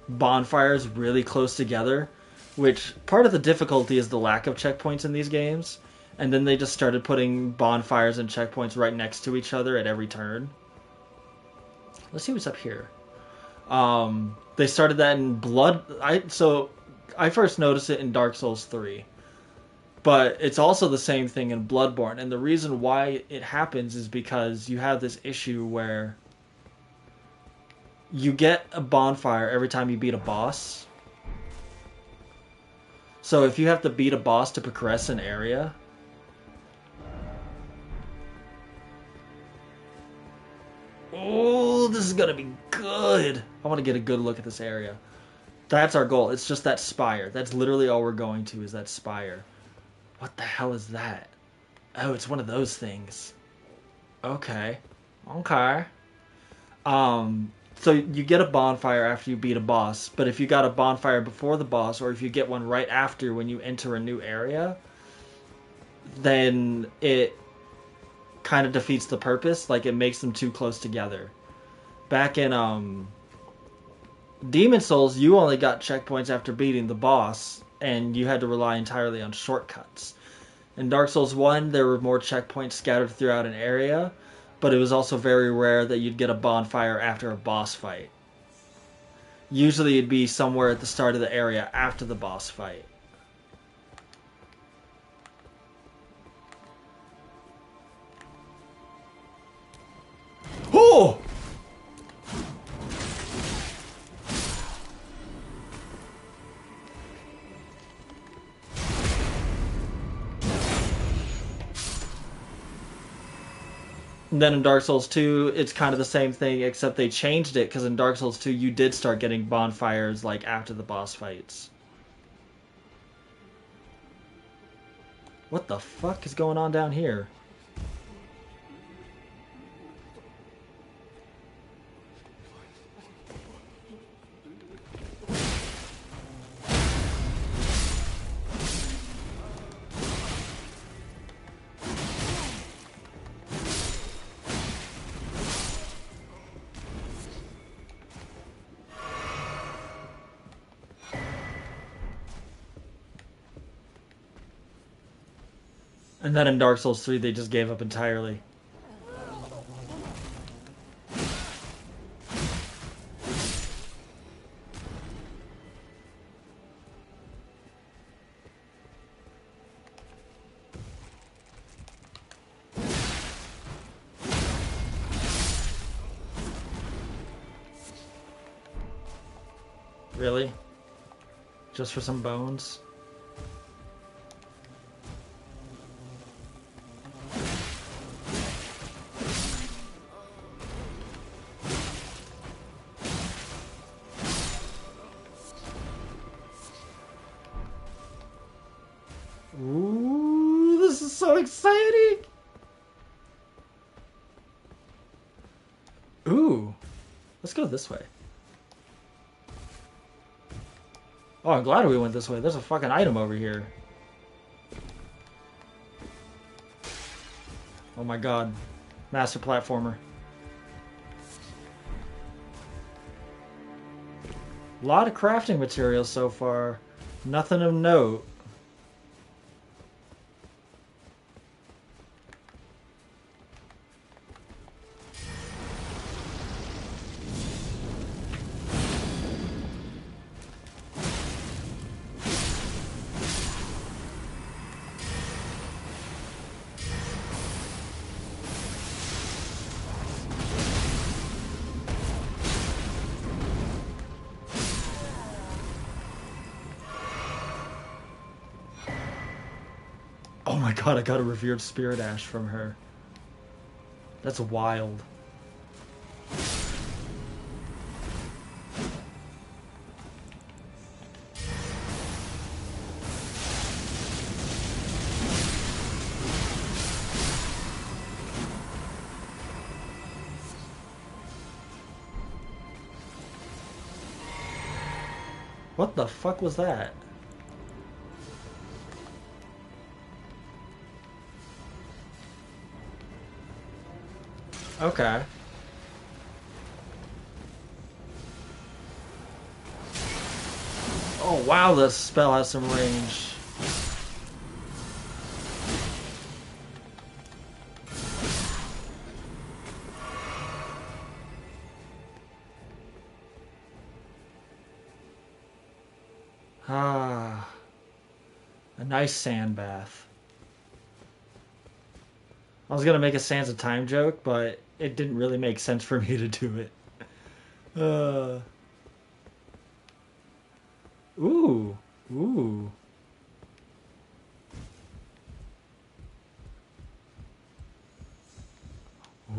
bonfires really close together, which part of the difficulty is the lack of checkpoints in these games. And then they just started putting bonfires and checkpoints right next to each other at every turn. Let's see what's up here. They started that in I first noticed it in Dark Souls 3. But it's also the same thing in Bloodborne, and the reason why it happens is because you have this issue where you get a bonfire every time you beat a boss. So if you have to beat a boss to progress an area, oh, this is gonna be good. I want to get a good look at this area. That's our goal. It's just that spire. That's literally all we're going to, is that spire. What the hell is that? Oh, it's one of those things. Okay. Okay. So you get a bonfire after you beat a boss, but if you got a bonfire before the boss, or if you get one right after when you enter a new area, then it kind of defeats the purpose. Like, it makes them too close together. Back in Demon Souls, you only got checkpoints after beating the boss, and you had to rely entirely on shortcuts. In Dark Souls 1, there were more checkpoints scattered throughout an area, but it was also very rare that you'd get a bonfire after a boss fight. Usually it'd be somewhere at the start of the area after the boss fight. Oh! And then in Dark Souls 2, it's kind of the same thing, except they changed it, because in Dark Souls 2, you did start getting bonfires, like, after the boss fights. What the fuck is going on down here? And then in Dark Souls 3, they just gave up entirely. Really? Just for some bones? so exciting! Ooh. Let's go this way. Oh, I'm glad we went this way. There's a fucking item over here. Oh my god. Master platformer. A lot of crafting materials so far. Nothing of note. Oh my god, I got a revered spirit ash from her. That's wild. What the fuck was that? Okay. Oh wow, this spell has some range. Ah. A nice sand bath. I was gonna make a Sands of Time joke, but it didn't really make sense for me to do it. Ooh. Ooh.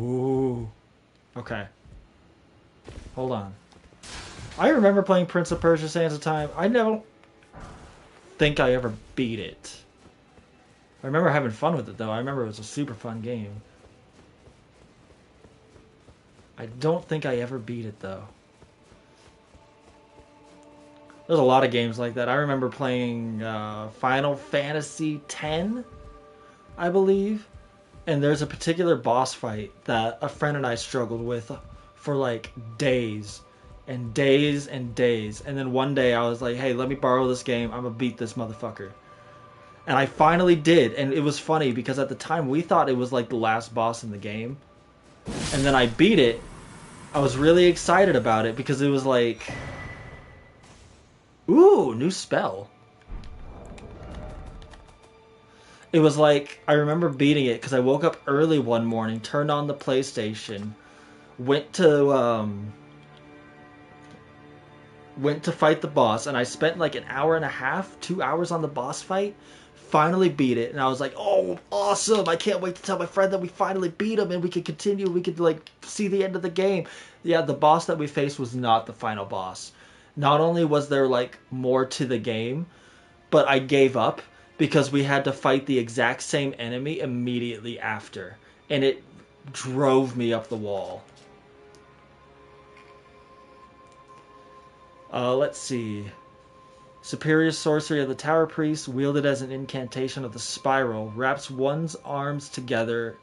Ooh. Okay. Hold on. I remember playing Prince of Persia Sands of Time. I don't think I ever beat it. I remember having fun with it, though. I remember it was a super fun game. I don't think I ever beat it, though. There's a lot of games like that. I remember playing Final Fantasy X, I believe. And there's a particular boss fight that a friend and I struggled with for like days and days and days. And then one day I was like, hey, let me borrow this game. I'm going to beat this motherfucker. And I finally did. And it was funny because at the time we thought it was like the last boss in the game. And then I beat it. I was really excited about it because it was like, ooh, new spell. It was like, I remember beating it because I woke up early one morning, turned on the PlayStation, went to fight the boss, and I spent like an hour and a half, 2 hours on the boss fight, finally beat it, and I was like, oh, awesome, I can't wait to tell my friend that we finally beat him and we could continue, we could like see the end of the game. Yeah, the boss that we faced was not the final boss. Not only was there like more to the game, but I gave up because we had to fight the exact same enemy immediately after. And it drove me up the wall. Let's see. Superior Sorcery of the Tower Priest, wielded as an incantation of the Spiral, wraps one's arms together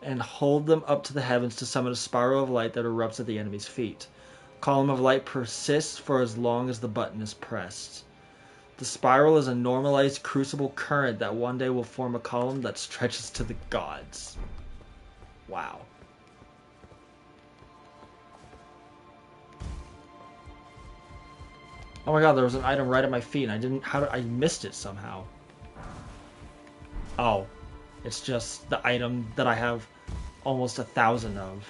and hold them up to the heavens to summon a spiral of light that erupts at the enemy's feet. Column of light persists for as long as the button is pressed. The spiral is a normalized crucible current that one day will form a column that stretches to the gods. Wow. Oh my god, there was an item right at my feet and I missed it somehow. Oh. It's just the item that I have almost 1,000 of.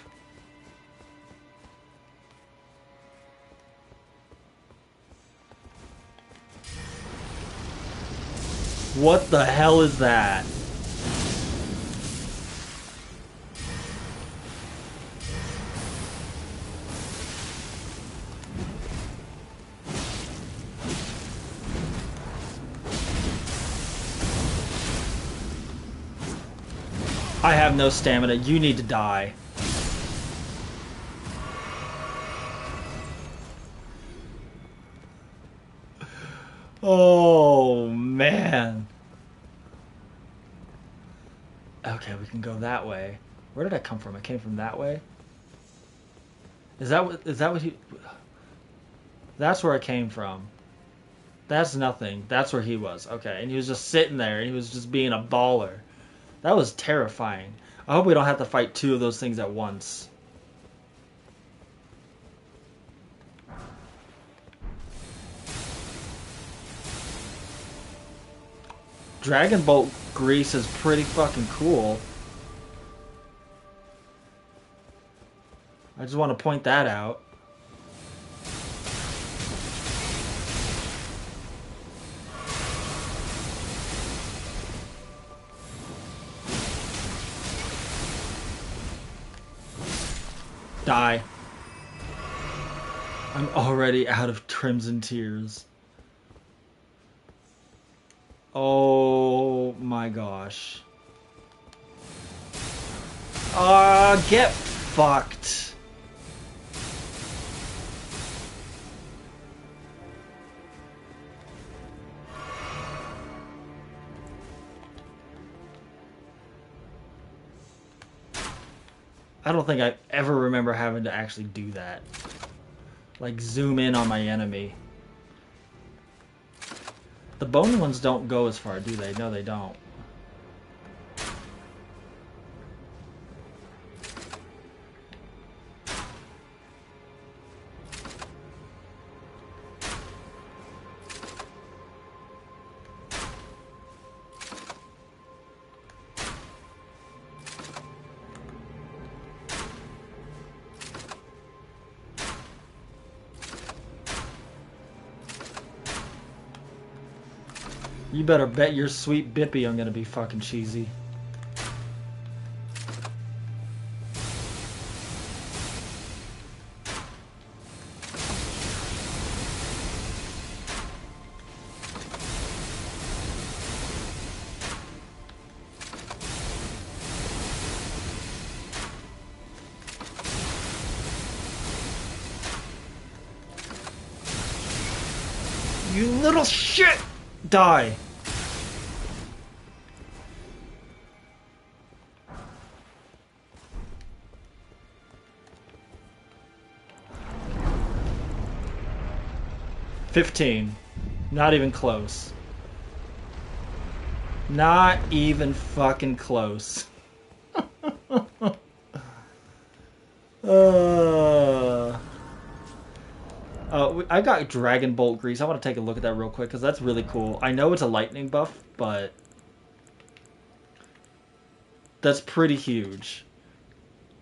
What the hell is that? I have no stamina. You need to die. Oh, man. Okay, we can go that way. Where did I come from? I came from that way? Is that what he... That's where I came from. That's nothing. That's where he was. Okay, and he was just sitting there, and he was just being a baller. That was terrifying. I hope we don't have to fight two of those things at once. Dragon Bolt grease is pretty fucking cool. I just want to point that out. Die. I'm already out of Crimson Tears. Oh my gosh. Get fucked. I don't think I ever remember having to actually do that. Like, zoom in on my enemy. The bone ones don't go as far, do they? No, they don't. You better bet your sweet bippy I'm gonna be fucking cheesy. You little shit! Die! $15. Not even close. Not even fucking close. I got Dragon Bolt Grease. I want to take a look at that real quick because that's really cool. I know it's a lightning buff, but that's pretty huge.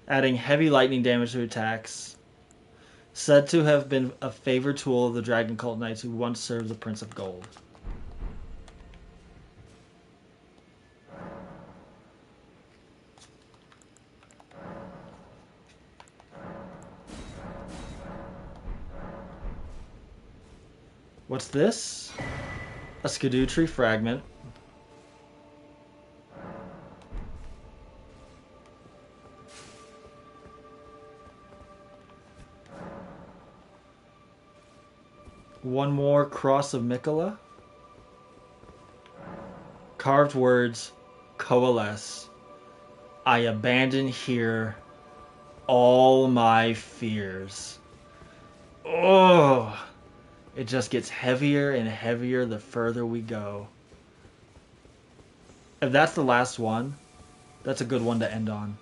Adding heavy lightning damage to attacks. Said to have been a favored tool of the Dragon Cult Knights who once served the Prince of Gold. What's this? A Skadoo fragment. One more Cross of Mikola. Carved words, coalesce. I abandon here all my fears. Oh, it just gets heavier and heavier the further we go. If that's the last one, that's a good one to end on.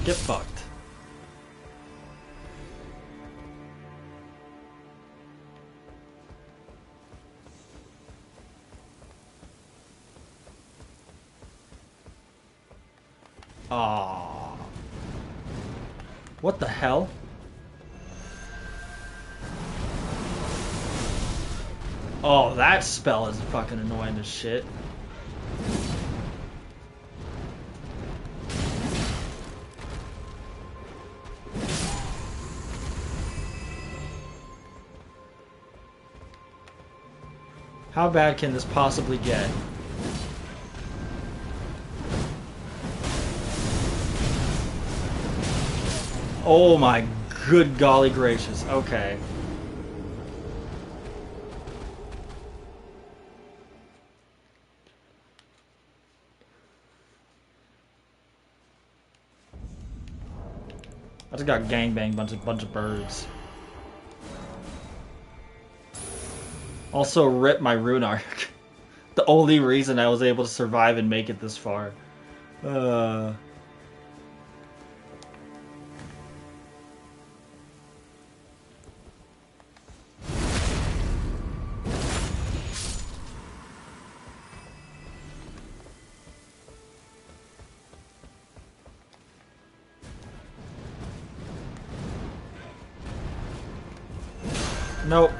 Get fucked. Aww. What the hell? Oh, that spell is fucking annoying as shit. How bad can this possibly get? Oh my good golly gracious. Okay. I just got gangbanged bunch of birds. Also ripped my rune arc. The only reason I was able to survive and make it this far. Nope.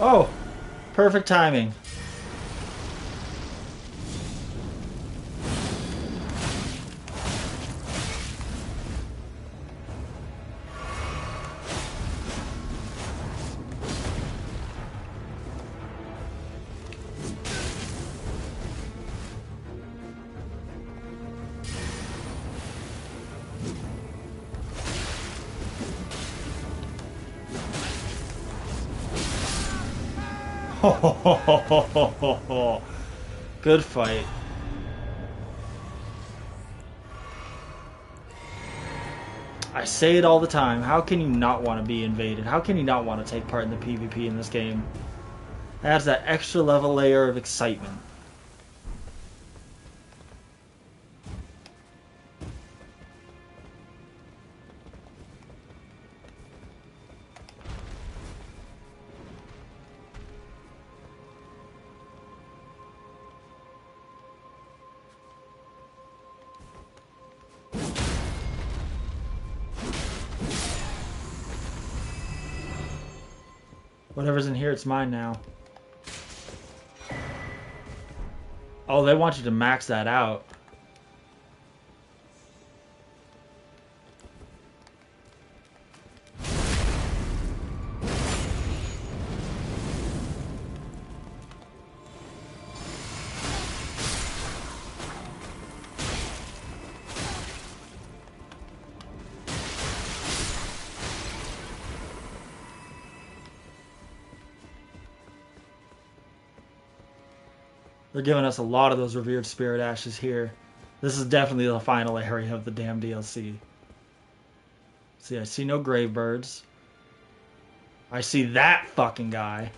Oh, perfect timing. Good fight. I say it all the time. How can you not want to be invaded? How can you not want to take part in the PvP in this game? It adds that extra level layer of excitement. Whatever's in here, it's mine now. Oh, they want you to max that out. They're giving us a lot of those revered spirit ashes here. This is definitely the final area of the damn DLC. See, I see no grave birds. I see that fucking guy.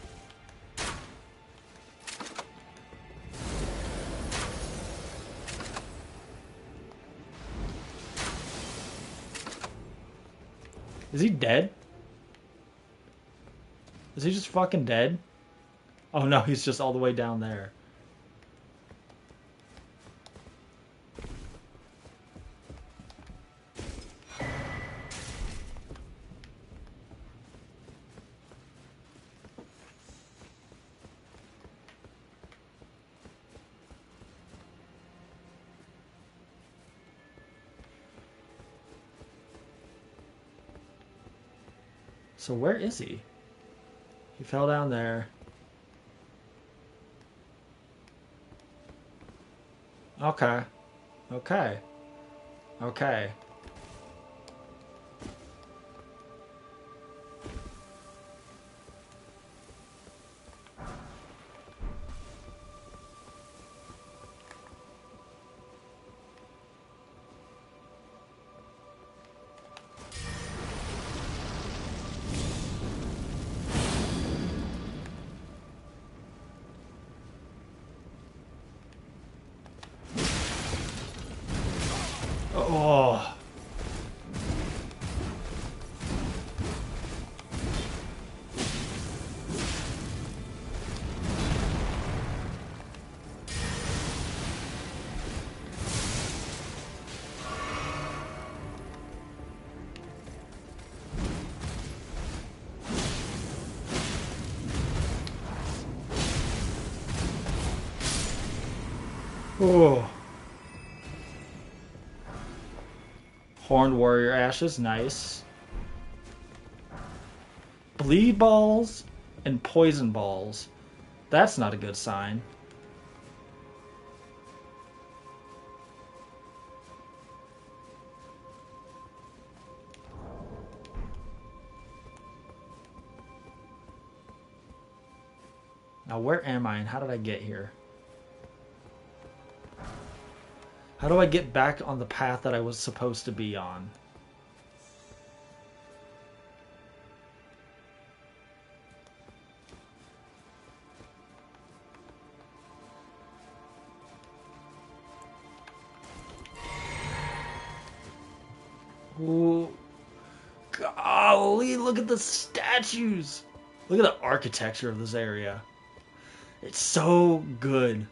Is he dead? Is he just fucking dead? Oh no, he's just all the way down there. So where is he? He fell down there. Okay. Okay. Okay. Oh. Oh. Horned warrior ashes, nice. Bleed balls and poison balls. That's not a good sign. Now where am I and how did I get here? How do I get back on the path that I was supposed to be on? Ooh. Golly, look at the statues! Look at the architecture of this area. It's so good.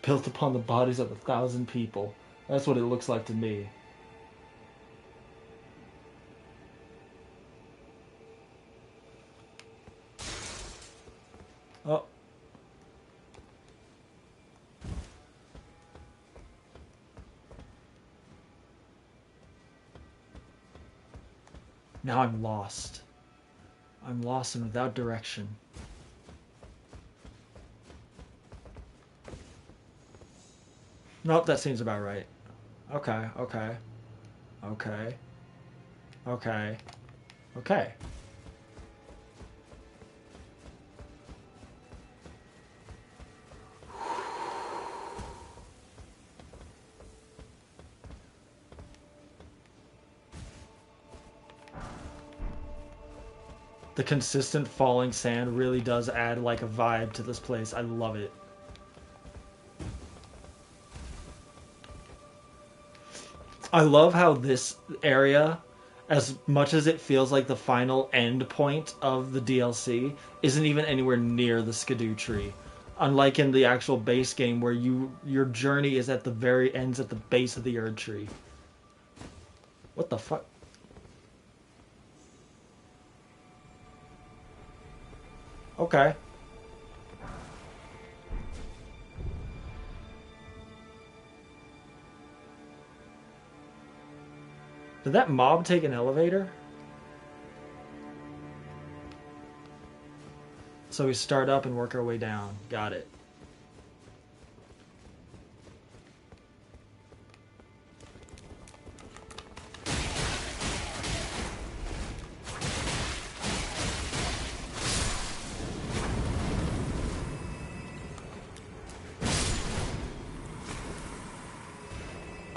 Built upon the bodies of 1,000 people. That's what it looks like to me. Oh. Now I'm lost. I'm lost and without direction. Nope, that seems about right. Okay, okay. Okay. Okay. Okay. The consistent falling sand really does add like a vibe to this place. I love it. I love how this area, as much as it feels like the final end point of the DLC, isn't even anywhere near the Skidoo tree. Unlike in the actual base game where your journey is at the very ends at the base of the Erd tree. What the fuck? Okay. Did that mob take an elevator? So we start up and work our way down. Got it.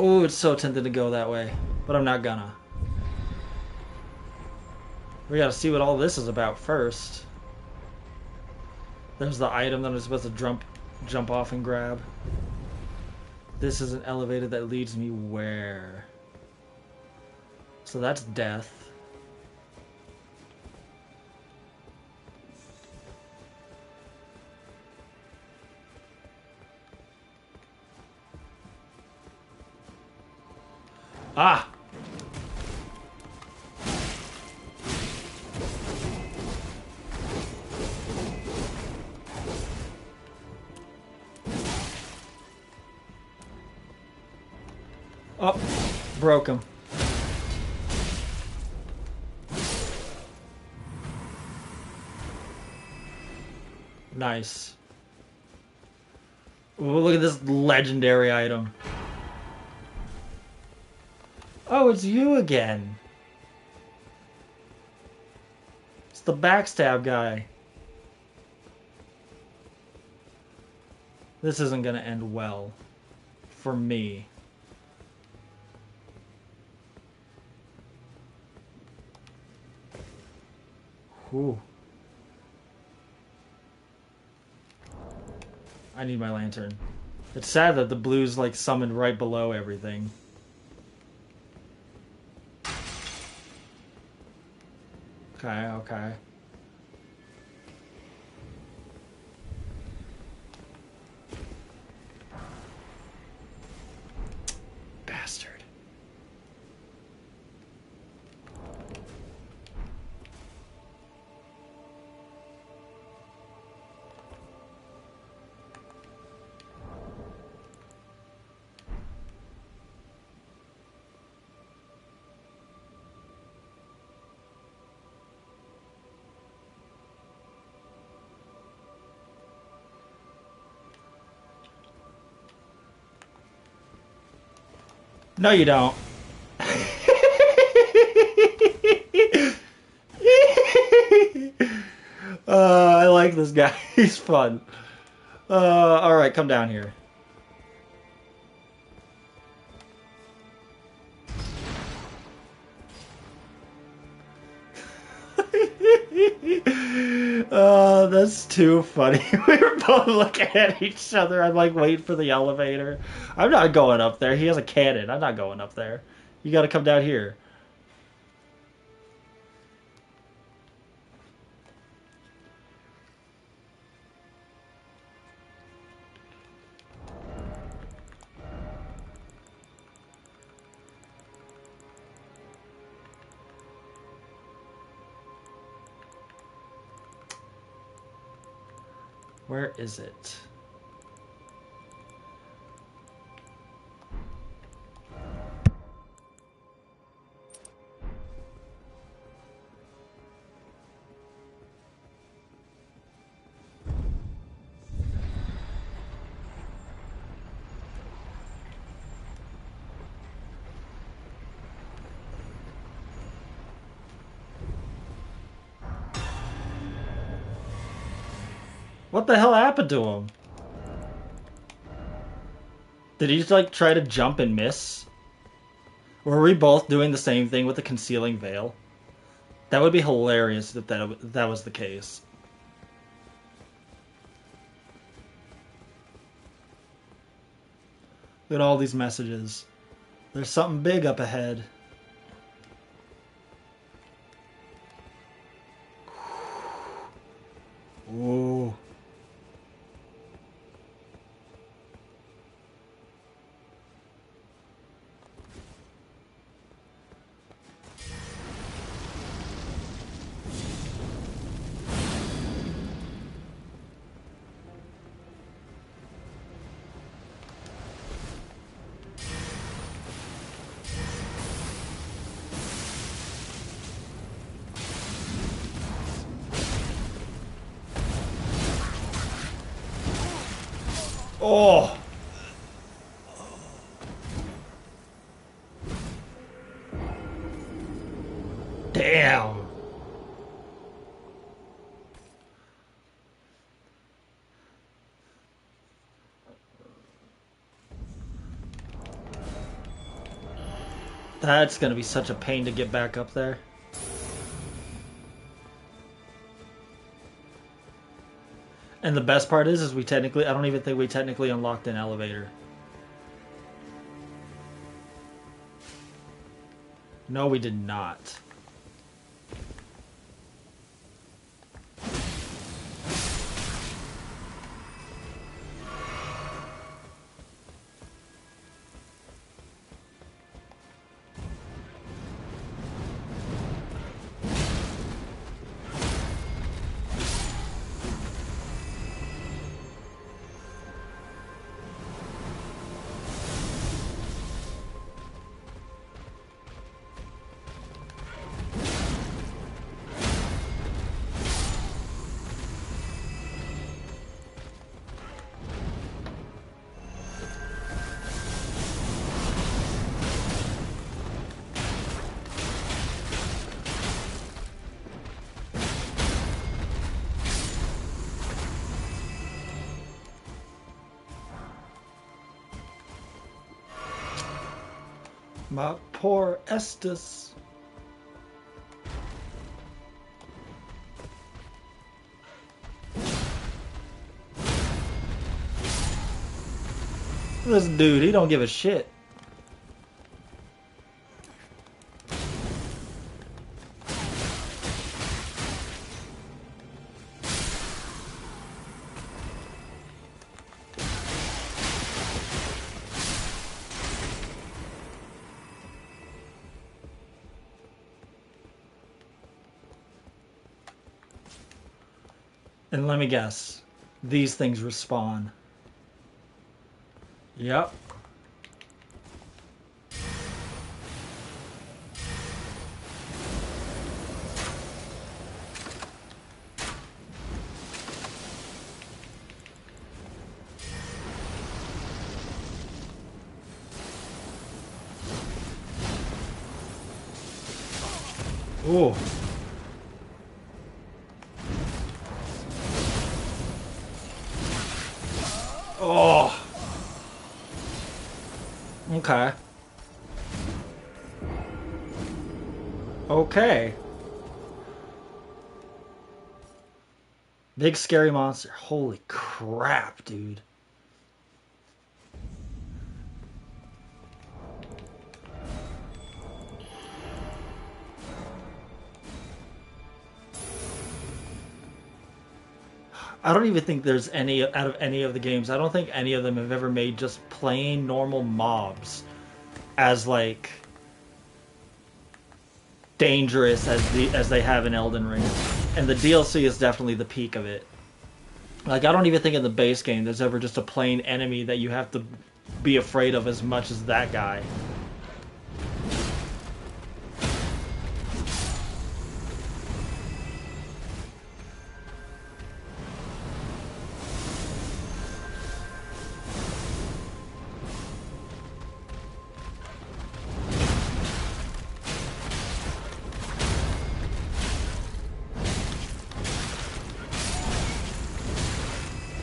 Oh, it's so tempted to go that way, but I'm not gonna. We gotta see what all this is about first. There's the item that I'm supposed to jump off and grab. This is an elevator that leads me where? So that's death. Ah! Oh, broke him. Nice. Ooh, look at this legendary item. Oh, it's you again. It's the backstab guy. This isn't gonna end well. For me. Whew. I need my lantern. It's sad that the blue's like summoned right below everything. Okay, okay. bastard. No, you don't. I like this guy. He's fun. All right, come down here. That's too funny. We were both looking at each other. I'm like waiting for the elevator. I'm not going up there. He has a cannon. I'm not going up there. You got to come down here. Where is it? What the hell happened to him? Did he just like try to jump and miss? Were we both doing the same thing with the concealing veil? That would be hilarious if that was the case. Look at all these messages. There's something big up ahead. Ooh. Oh! Damn! That's gonna be such a pain to get back up there. And the best part is I don't even think we technically unlocked an elevator. No, we did not. My poor Estes. This dude, he don't give a shit. And let me guess. These things respawn. Yep. Ooh. Oh. Okay. Okay. Big scary monster. Holy crap, dude. I don't even think there's any out of any of the games. I don't think any of them have ever made just plain normal mobs as like dangerous as they have in Elden Ring. And the DLC is definitely the peak of it. Like I don't even think in the base game there's ever just a plain enemy that you have to be afraid of as much as that guy.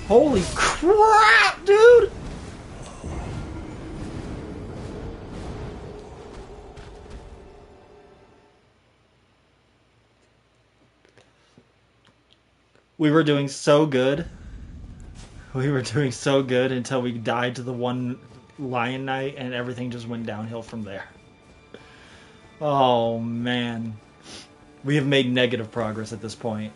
Holy crap, dude! We were doing so good. We were doing so good until we died to the one Lion Knight and everything just went downhill from there. Oh man. We have made negative progress at this point.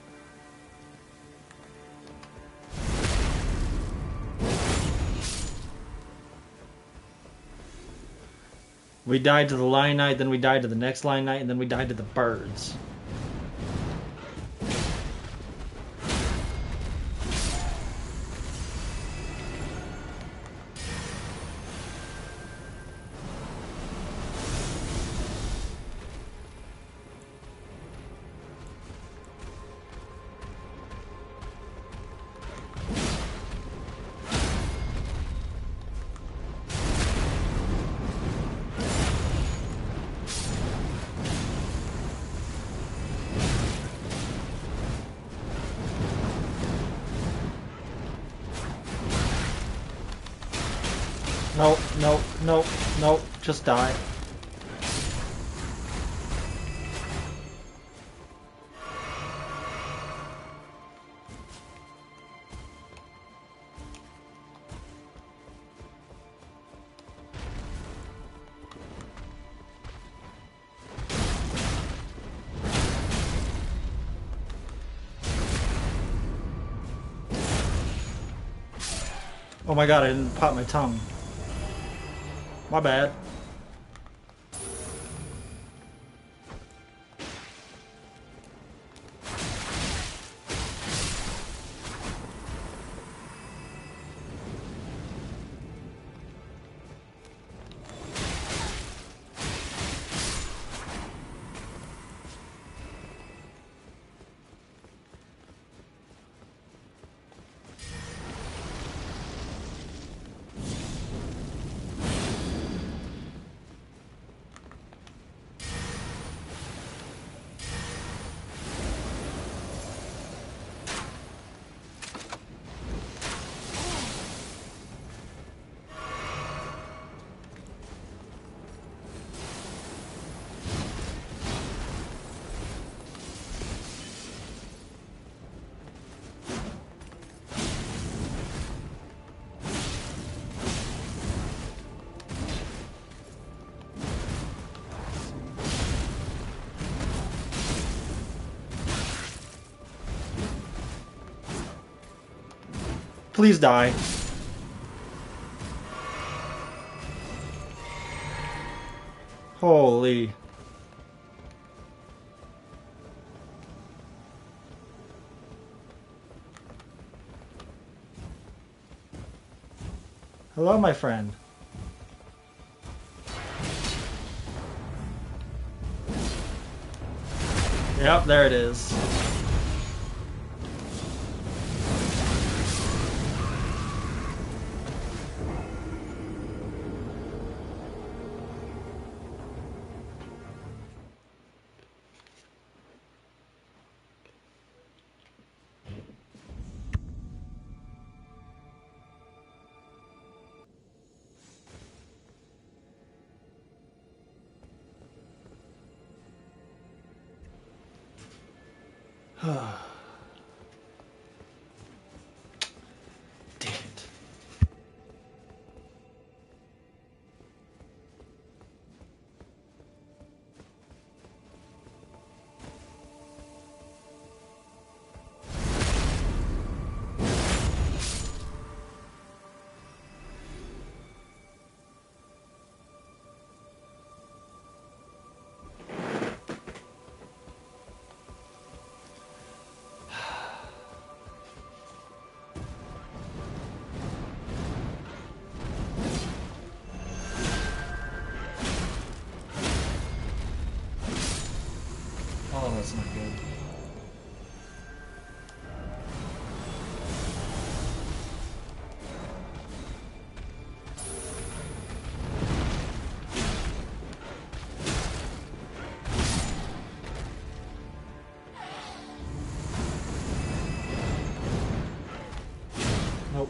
We died to the Lion Knight, then we died to the next Lion Knight, and then we died to the birds. No, no, no, no, just die. Oh my god, I didn't pop my tongue. My bad. Please die. Holy. Hello, my friend. Yep, there it is. Damn it. Oh, that's not good. Nope.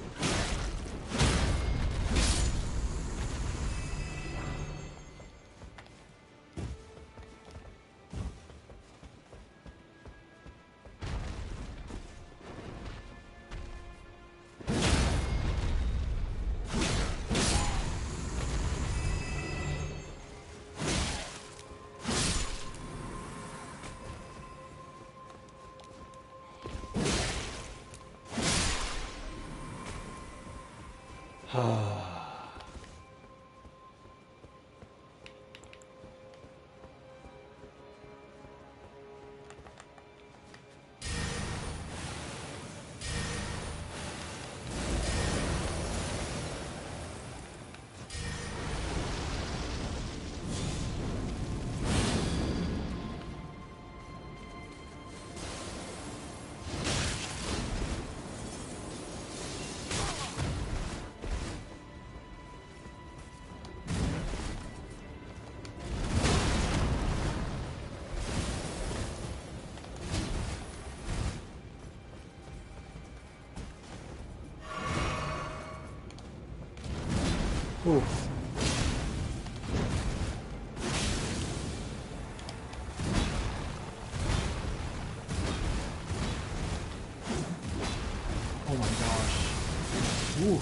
Ooh. Oh my gosh. Ooh.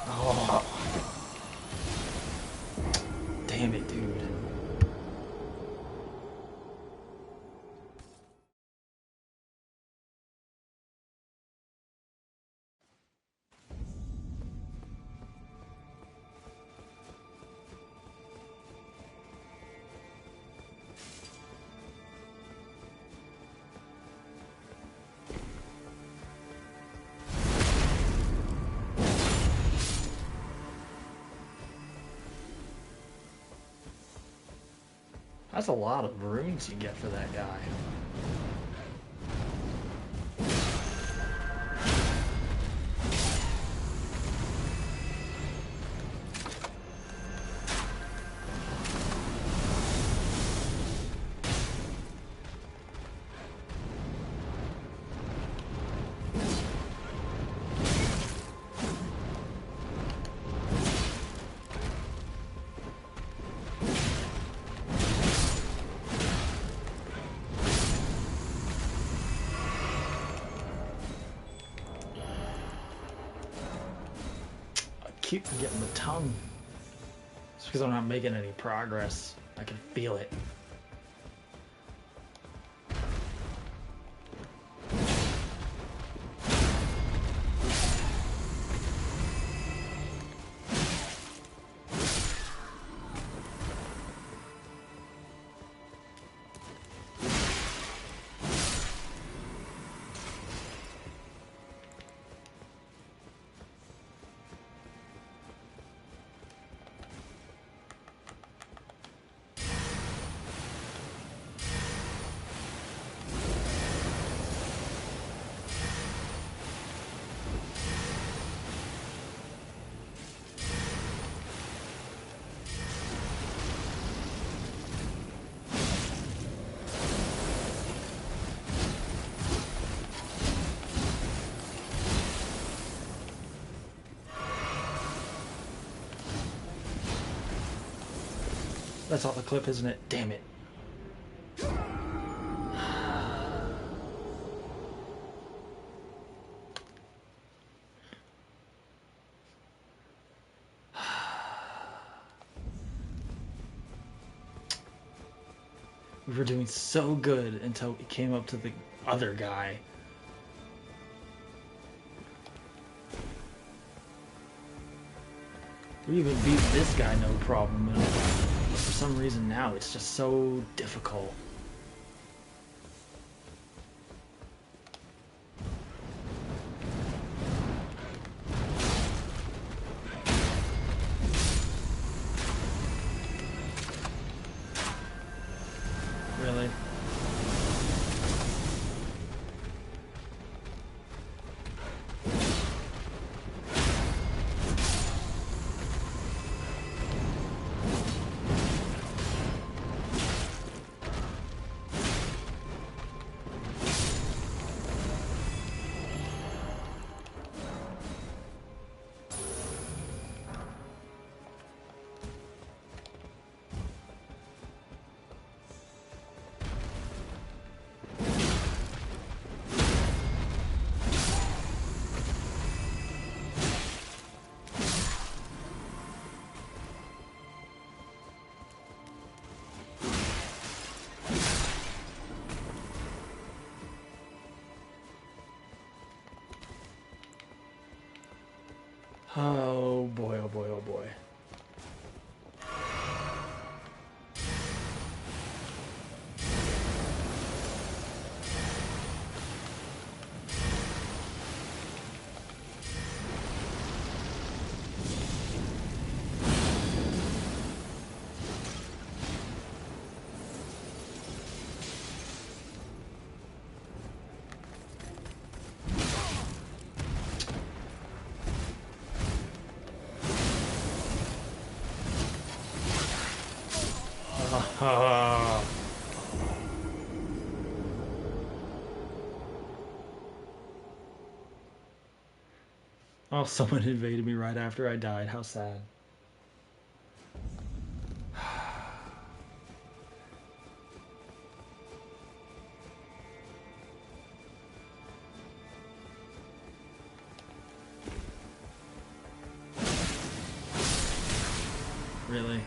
Oh. Damn it, dude. That's a lot of runes you get for that guy. Keep forgetting the tongue. It's because I'm not making any progress. I can feel it. That's off the cliff, isn't it? Damn it. We were doing so good until we came up to the other guy. We even beat this guy no problem at all. But for some reason now it's just so difficult. Really? Oh boy, oh boy, oh boy. Oh, someone invaded me right after I died. How sad. Really?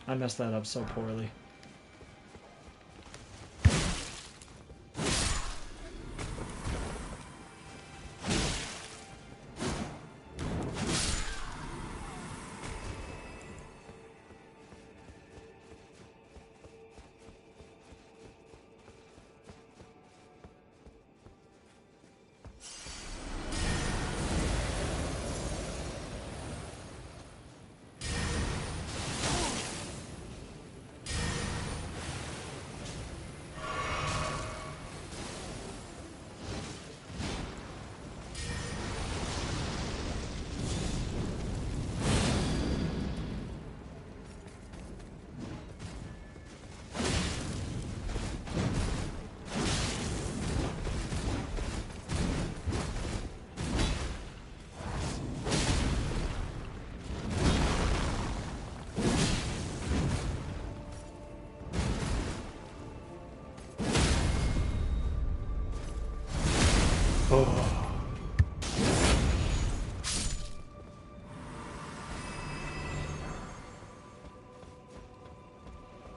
I messed that up so poorly.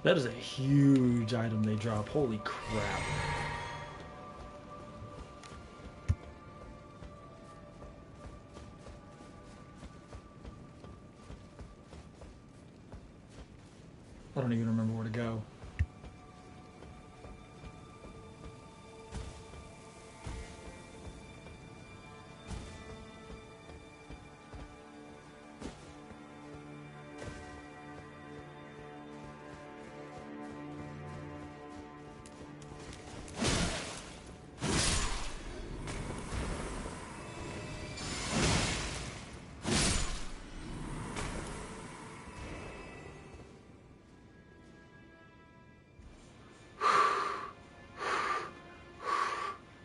That is a huge item they drop. Holy crap. I don't even remember where to go.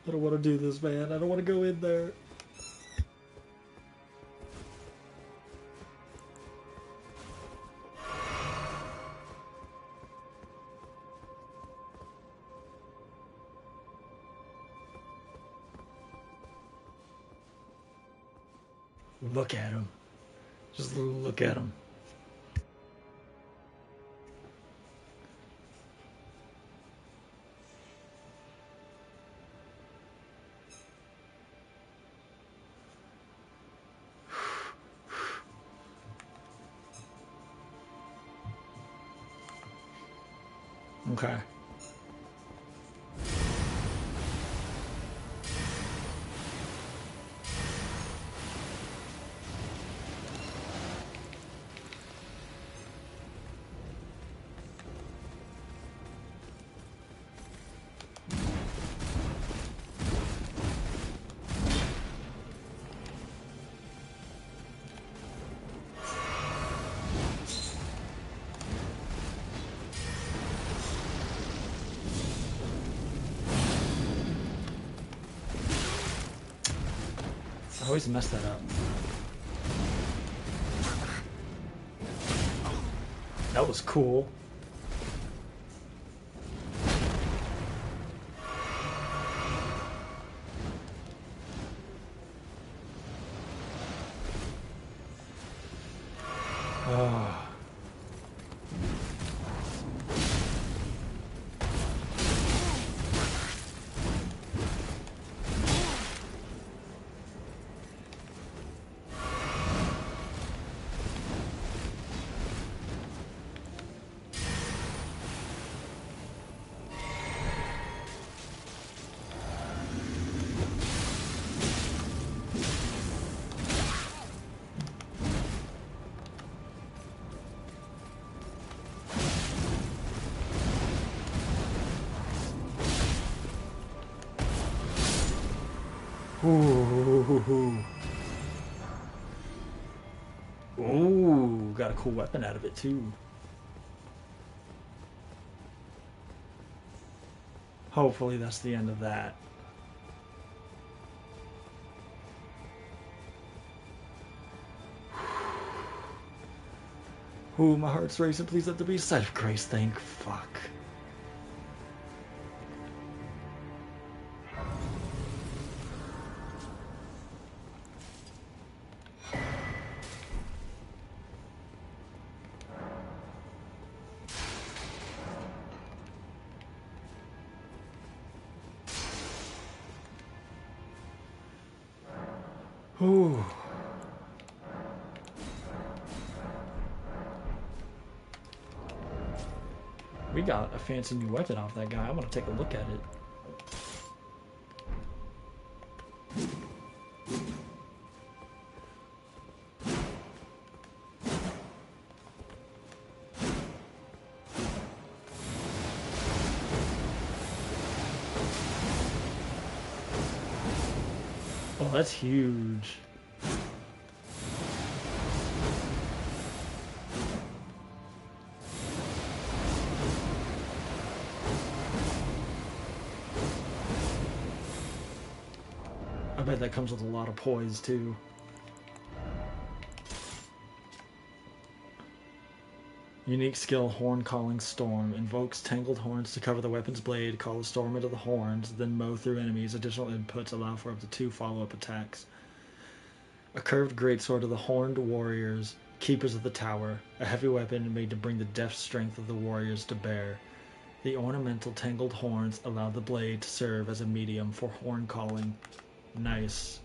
I don't want to do this, man. I don't want to go in there. Look at him. Just look at him. Okay. I always mess that up. That was cool. Oh. Ooh. Ooh, got a cool weapon out of it too. Hopefully that's the end of that. Ooh, my heart's racing. Please let there be a sight of grace. Thank fuck. Ooh. We got a fancy new weapon off that guy. I'm gonna take a look at it. Oh, that's huge. I bet that comes with a lot of poise too. Unique skill, Horn Calling Storm. Invokes tangled horns to cover the weapon's blade, call a storm into the horns, then mow through enemies. Additional inputs allow for up to 2 follow-up attacks. A curved greatsword of the Horned Warriors. Keepers of the Tower, a heavy weapon made to bring the deft strength of the warriors to bear. The ornamental tangled horns allow the blade to serve as a medium for horn calling. Nice.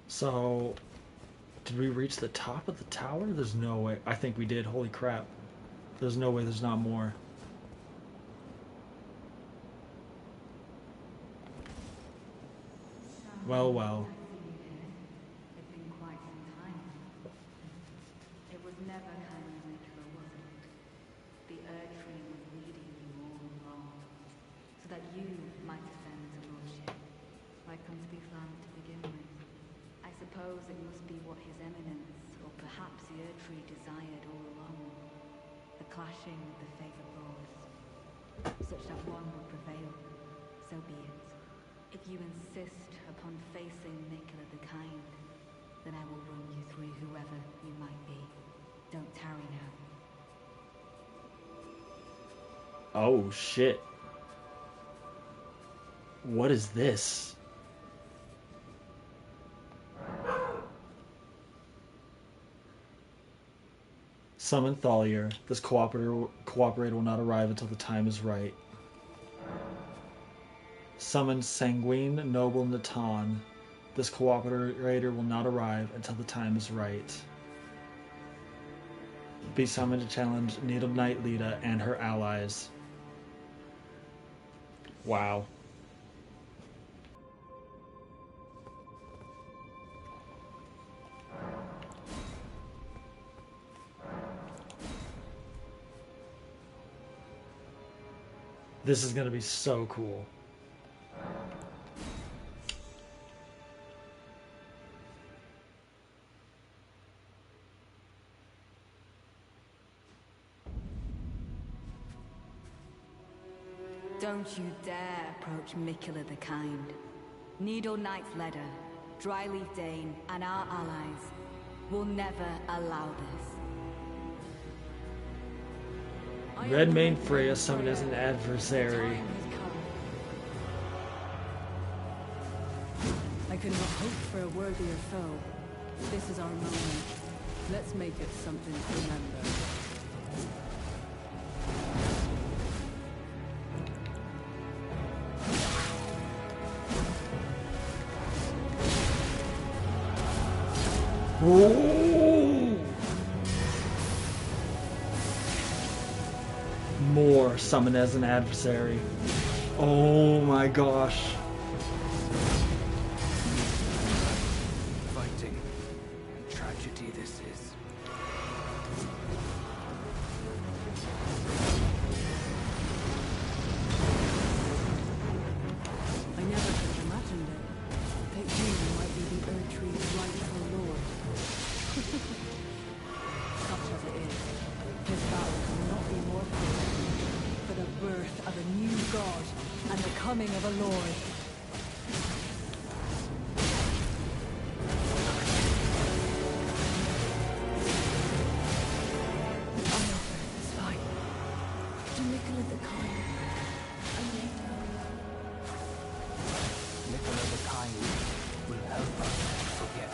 So, did we reach the top of the tower? There's no way. I think we did. Holy crap. There's no way there's not more. Well, well. It's been quite some time. It was never kind of natural, was it? The Earth Tree was leading you all along, so that you might ascend to lordship, like Prince Land to begin with. I suppose it must be what His Eminence, or perhaps the Earth Tree desired all along. The clashing of the favored lords, such that one would prevail. So be it. If you insist upon facing Nicola the Kind, then I will run you through whoever you might be. Don't tarry now. Oh, shit. What is this? Summon Thalia. This cooperator will not arrive until the time is right. Summon Sanguine Noble Natan. This cooperator will not arrive until the time is right. Be summoned to challenge Needle Knight Lita and her allies. Wow. This is going to be so cool. Don't you dare approach Nicola the Kind. Needle Knight's Leader, Dryleaf Dane, and our allies will never allow this. Redmane Freya summoned as an adversary. I could not hope for a worthier foe. This is our moment. Let's make it something to remember. Ooh. More summon as an adversary. Oh my gosh. Fighting and tragedy this is. I never could have imagined it. That you might be the Earth Tree's rightful lord. Such as it is, his battle cannot be more perfect. For the birth of a new god and the coming of a lord. I offer this fight to Nicola the Kind and later. Nicola the Kind will help us forget.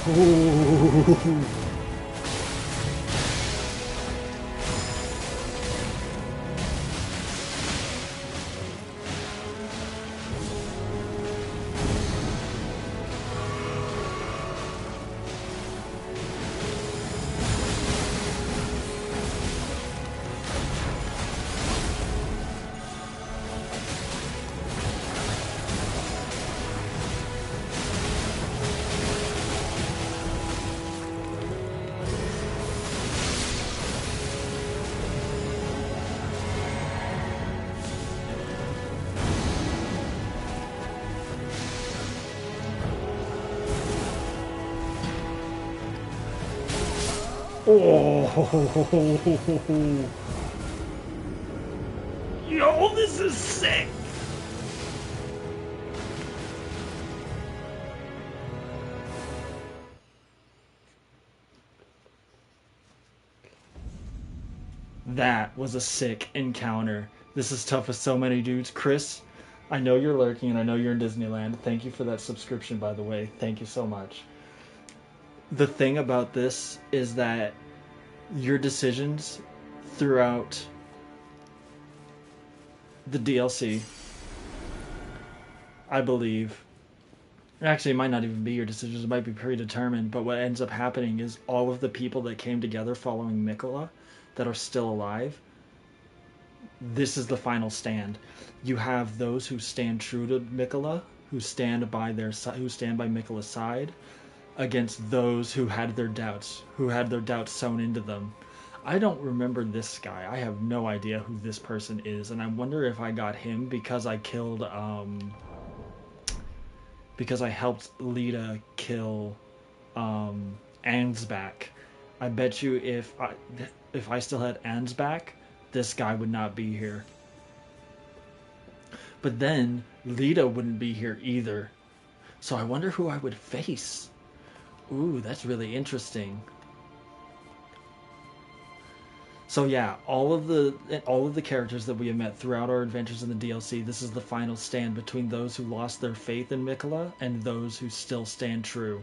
Ooh. Oh, yo, this is sick. That was a sick encounter. This is tough with so many dudes. Chris, I know you're lurking and I know you're in Disneyland. Thank you for that subscription, by the way. Thank you so much. The thing about this is that your decisions throughout the DLC, I believe, actually, it might not even be your decisions, it might be predetermined, but what ends up happening is all of the people that came together following Mikola that are still alive, this is the final stand. You have those who stand true to Mikola, who stand by Mikola's side, against those who had their doubts, sown into them. I don't remember this guy. I have no idea who this person is, and I wonder if I got him because I killed because I helped Lita kill Ansbach. I bet you if I still had Ansbach, this guy would not be here. But then Lita wouldn't be here either. So I wonder who I would face. Ooh, that's really interesting. So yeah, all of the characters that we have met throughout our adventures in the DLC, this is the final stand between those who lost their faith in Mikola and those who still stand true.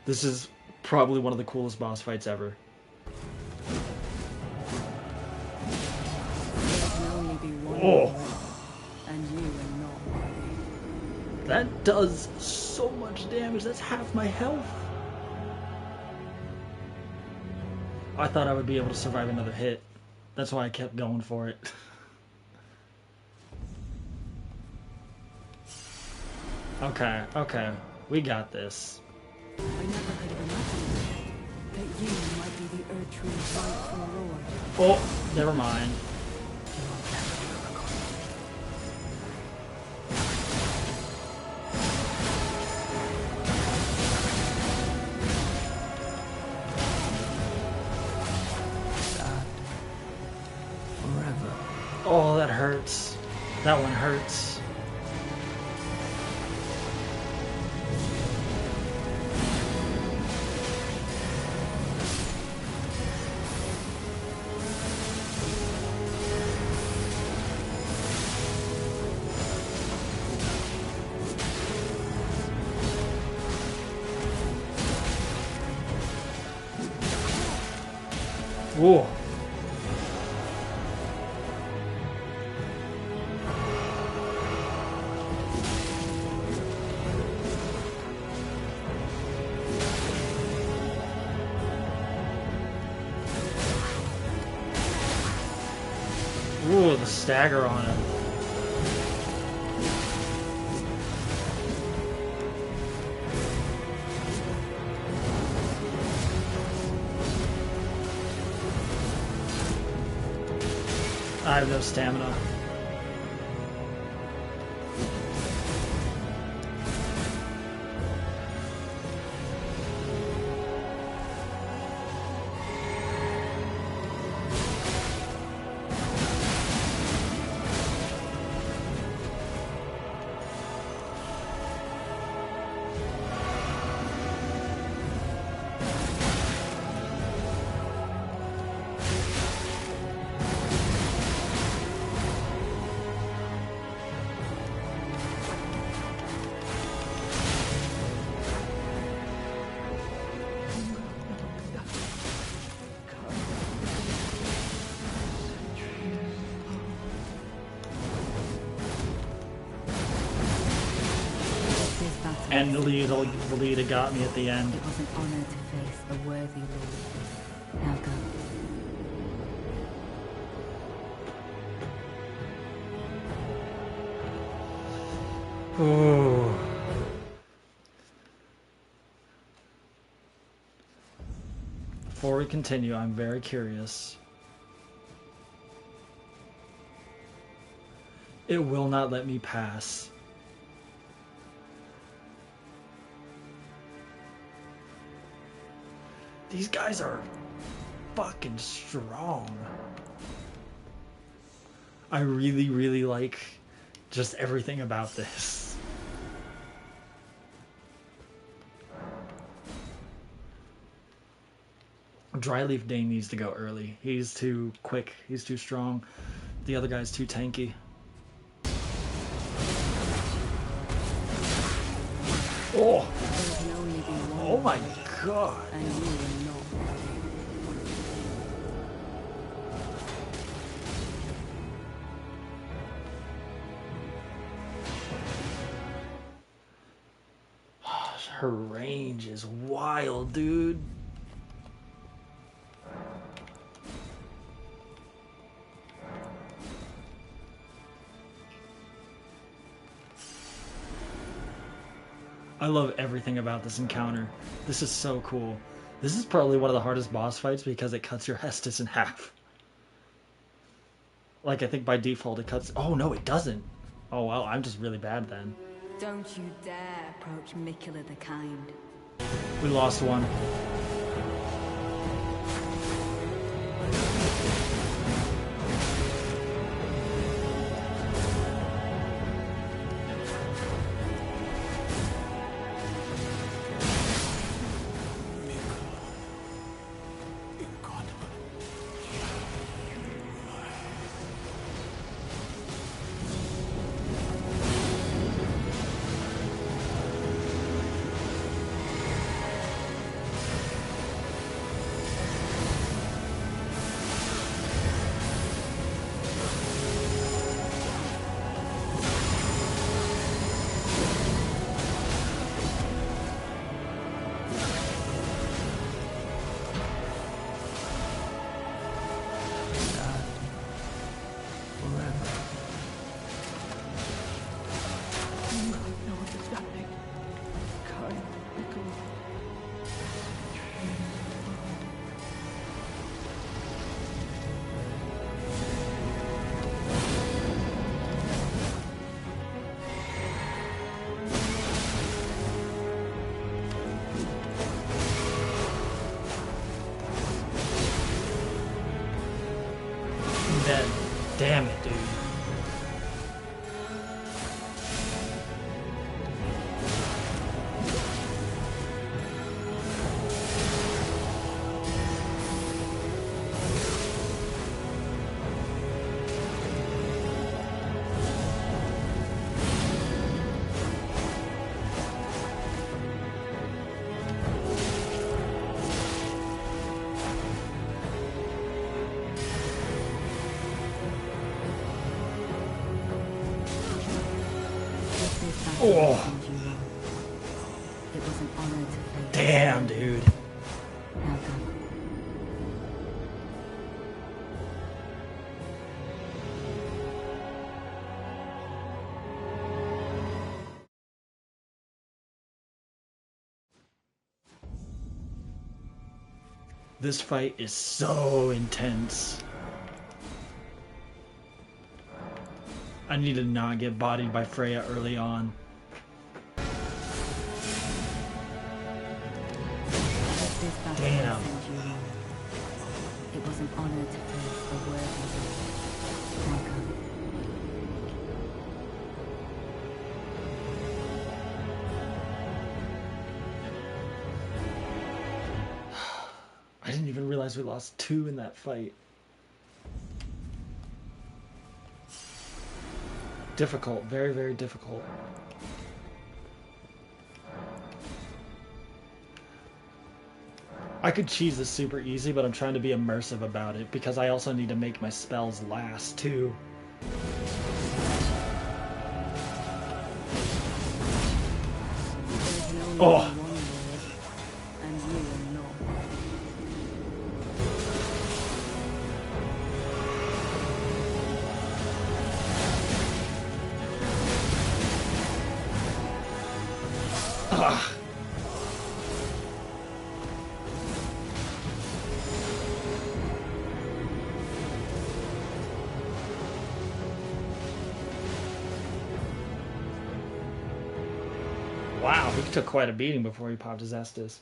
This is probably one of the coolest boss fights ever. Oh, and you are not worthy. That does so much damage. That's half my health. I thought I would be able to survive another hit. That's why I kept going for it. Okay. We got this. I never could have imagined that you might be the Erdtree's rightful lord. Oh, never mind. Forever. Oh, that hurts. That one hurts. Whoa. Ooh, the stagger on him. I have no stamina. And the leader got me at the end. It was an honor to face a worthy lord. Now go. Ooh. Before we continue, I'm very curious. It will not let me pass. These guys are fucking strong. I really, really like just everything about this. Dryleaf Dane needs to go early. He's too quick. He's too strong. The other guy's too tanky. Oh! Oh my god! Her range is wild, dude. I love everything about this encounter. This is so cool. This is probably one of the hardest boss fights because it cuts your Hestus in half. Like, I think by default it cuts... Oh, no, it doesn't. Oh, well, I'm just really bad then. Don't you dare approach Mikula the Kind. We lost one. Dead. Damn it, dude. Oh. It was an honor to play. Damn, dude. Now go. This fight is so intense. I need to not get bodied by Freya early on. Damn. It was an honor to face the worthy. Now go. I didn't even realize we lost 2 in that fight. Difficult, very, very difficult. I could cheese this super easy, but I'm trying to be immersive about it because I also need to make my spells last too. Oh! He took quite a beating before he popped his Estus.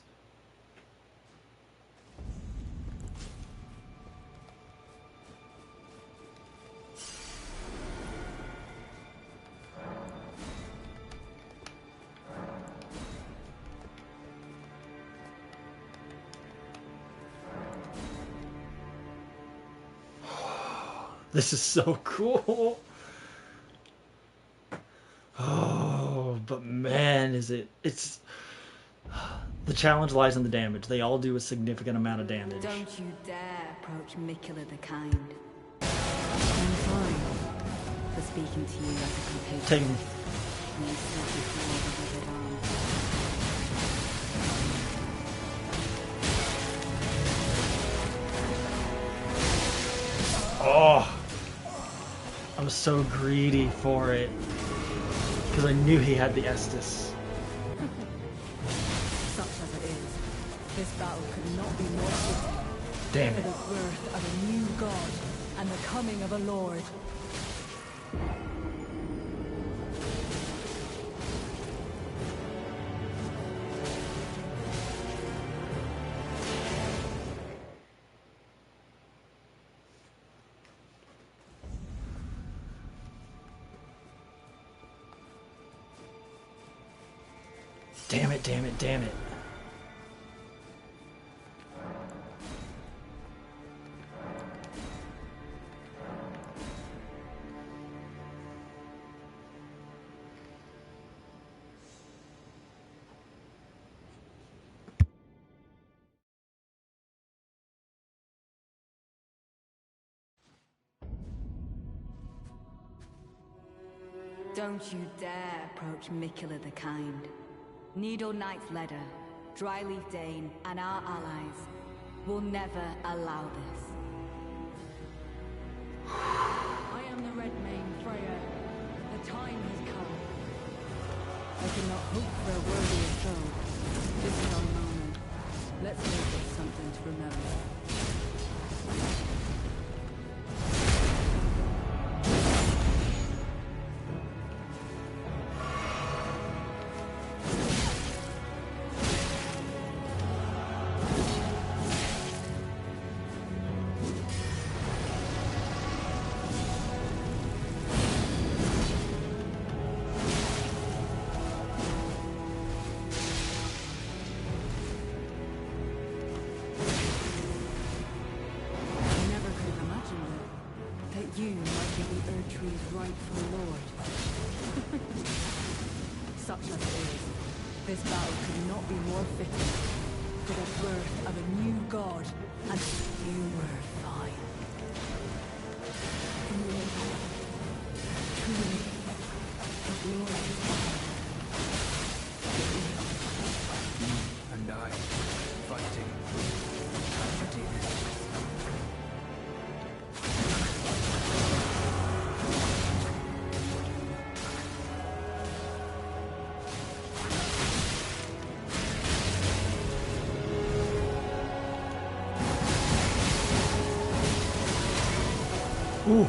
This is so cool. Oh, but man, it's the challenge lies in the damage. They all do a significant amount of damage. Don't you dare approach Mikula the Kind. I'm sorry for speaking to you as a compatriot. Take me. And you said before the withered arm. Oh, I'm so greedy for it because I knew he had the Estus. Such as it is, this battle could not be more fitting. Damn For it. the birth of a new god and the coming of a lord. Damn it, damn it, damn it. Don't you dare approach Mikula the Kind. Needle Knight's Ledder, Dryleaf Dane, and our allies will never allow this. I am the Red Mane, Freya. The time has come. I cannot hope for a worthier foe. This is our moment. Let's make it something to remember. You might be the Erdtree's rightful lord. Such as it is, this battle could not be more fitting for the birth of a new god, and you were fine. Truly, the glory And I, fighting, tragedy. Ooh.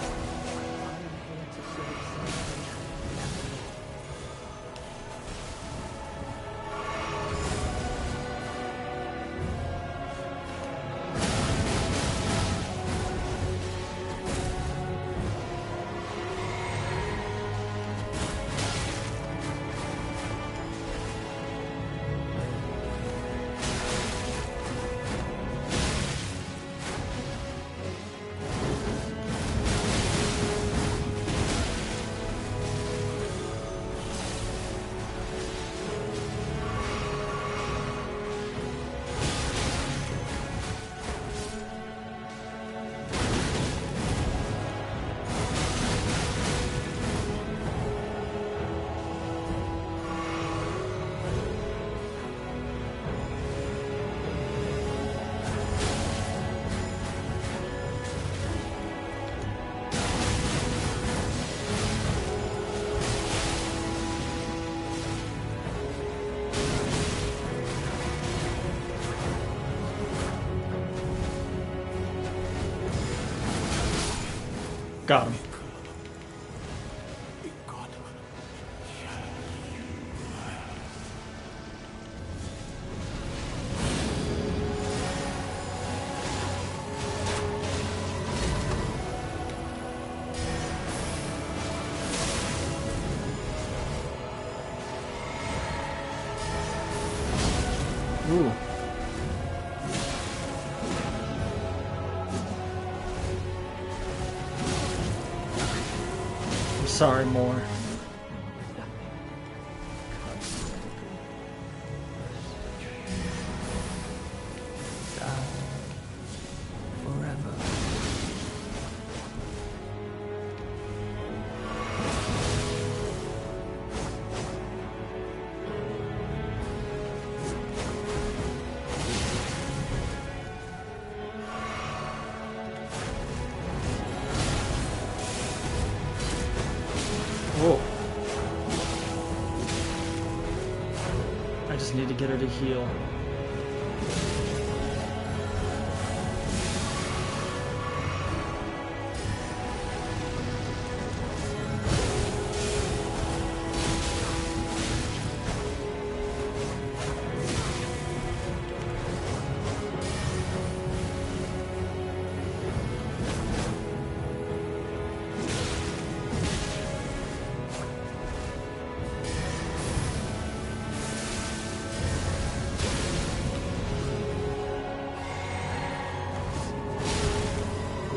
Got him. sorry, more. Die forever. Oh. I just need to get her to heal.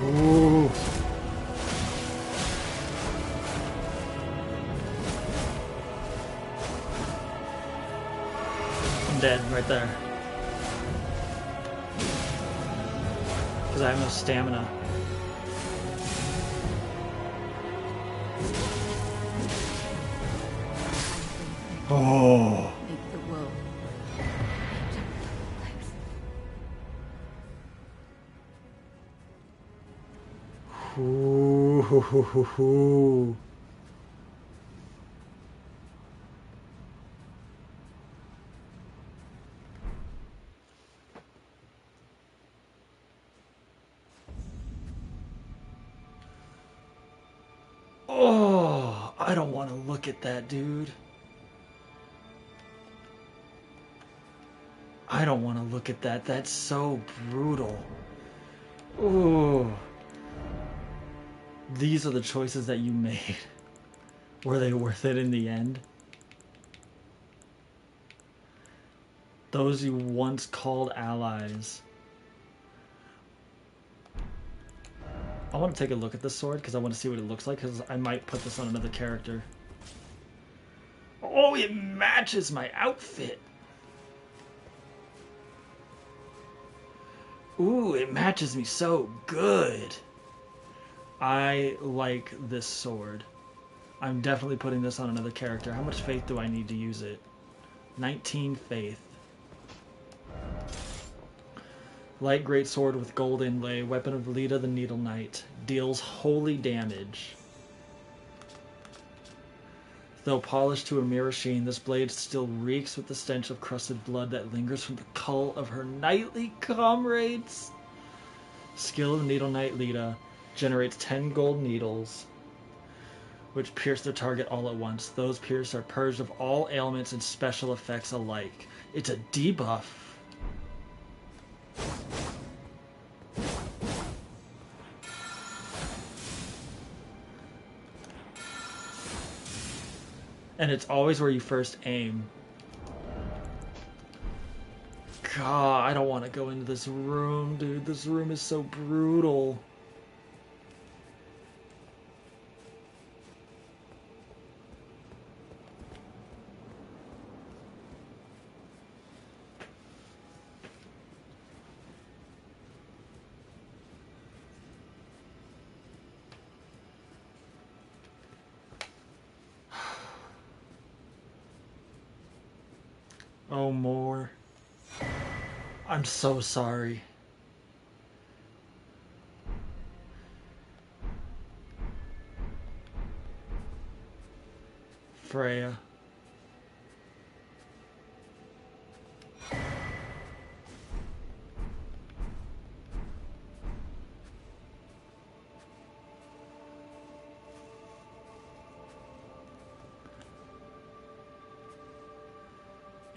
Ooh. I'm dead right there. Because I have no stamina. Oh. Make the world complex. Ooh. Oh, I don't want to look at that, dude. I don't want to look at that. That's so brutal. Ooh. These are the choices that you made. Were they worth it in the end? Those you once called allies. I want to take a look at this sword because I want to see what it looks like, because I might put this on another character. Oh, it matches my outfit. Ooh, it matches me so good. I like this sword. I'm definitely putting this on another character. How much faith do I need to use it? 19 faith. Light greatsword with gold inlay. Weapon of Lita the Needle Knight. Deals holy damage. Though polished to a mere sheen, this blade still reeks with the stench of crusted blood that lingers from the cull of her knightly comrades. Skill of Needle Knight Lita generates 10 gold needles, which pierce their target all at once. Those pierced are purged of all ailments and special effects alike. It's a debuff. And it's always where you first aim. God, I don't want to go into this room, dude. This room is so brutal. Oh, more. I'm so sorry. Freya.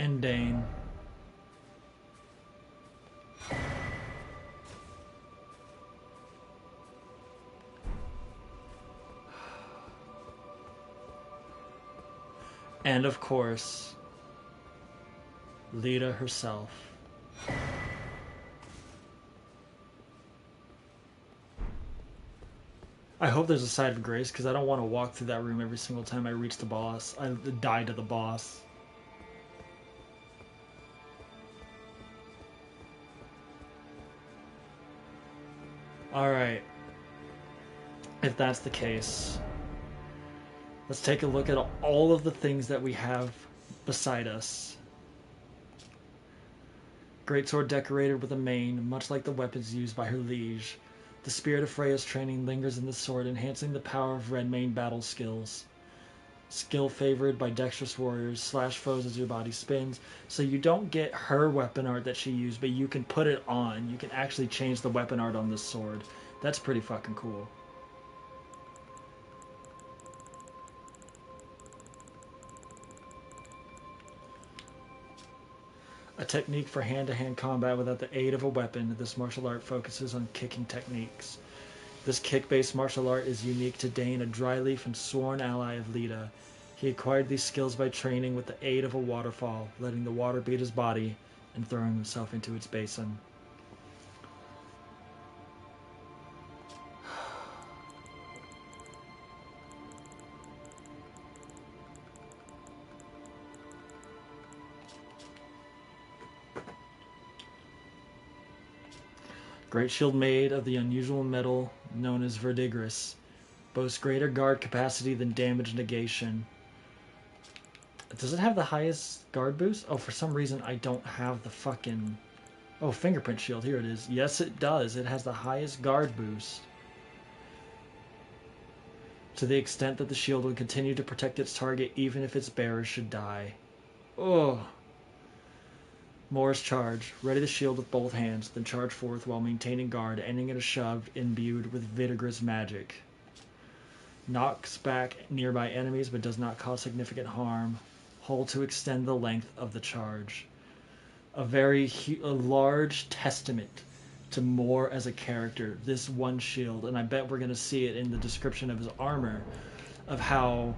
And Dane. And of course, Lita herself. I hope there's a side of grace because I don't want to walk through that room every single time I reach the boss. I die to the boss. Alright. If that's the case, let's take a look at all of the things that we have beside us. Greatsword decorated with a mane, much like the weapons used by her liege. The spirit of Freya's training lingers in the sword, enhancing the power of Redmane battle skills. Skill favored by dexterous warriors, slash foes as your body spins. So you don't get her weapon art that she used, but you can put it on. You can actually change the weapon art on this sword. That's pretty fucking cool. A technique for hand-to-hand combat without the aid of a weapon, this martial art focuses on kicking techniques. This kick-based martial art is unique to Dane, a dryleaf and sworn ally of Lita. He acquired these skills by training with the aid of a waterfall, letting the water beat his body and throwing himself into its basin. Great shield made of the unusual metal known as verdigris. Boasts greater guard capacity than damage negation. Does it have the highest guard boost? Oh, for some reason I don't have the fucking... Oh, fingerprint shield. Here it is. Yes, it does. It has the highest guard boost. To the extent that the shield will continue to protect its target even if its bearer should die. Oh. Morris charge. Ready the shield with both hands, then charge forth while maintaining guard, ending in a shove imbued with Vitigris magic. Knocks back nearby enemies but does not cause significant harm. Hold to extend the length of the charge. A large testament to Moore as a character, this one shield, and I bet we're going to see it in the description of his armor, of how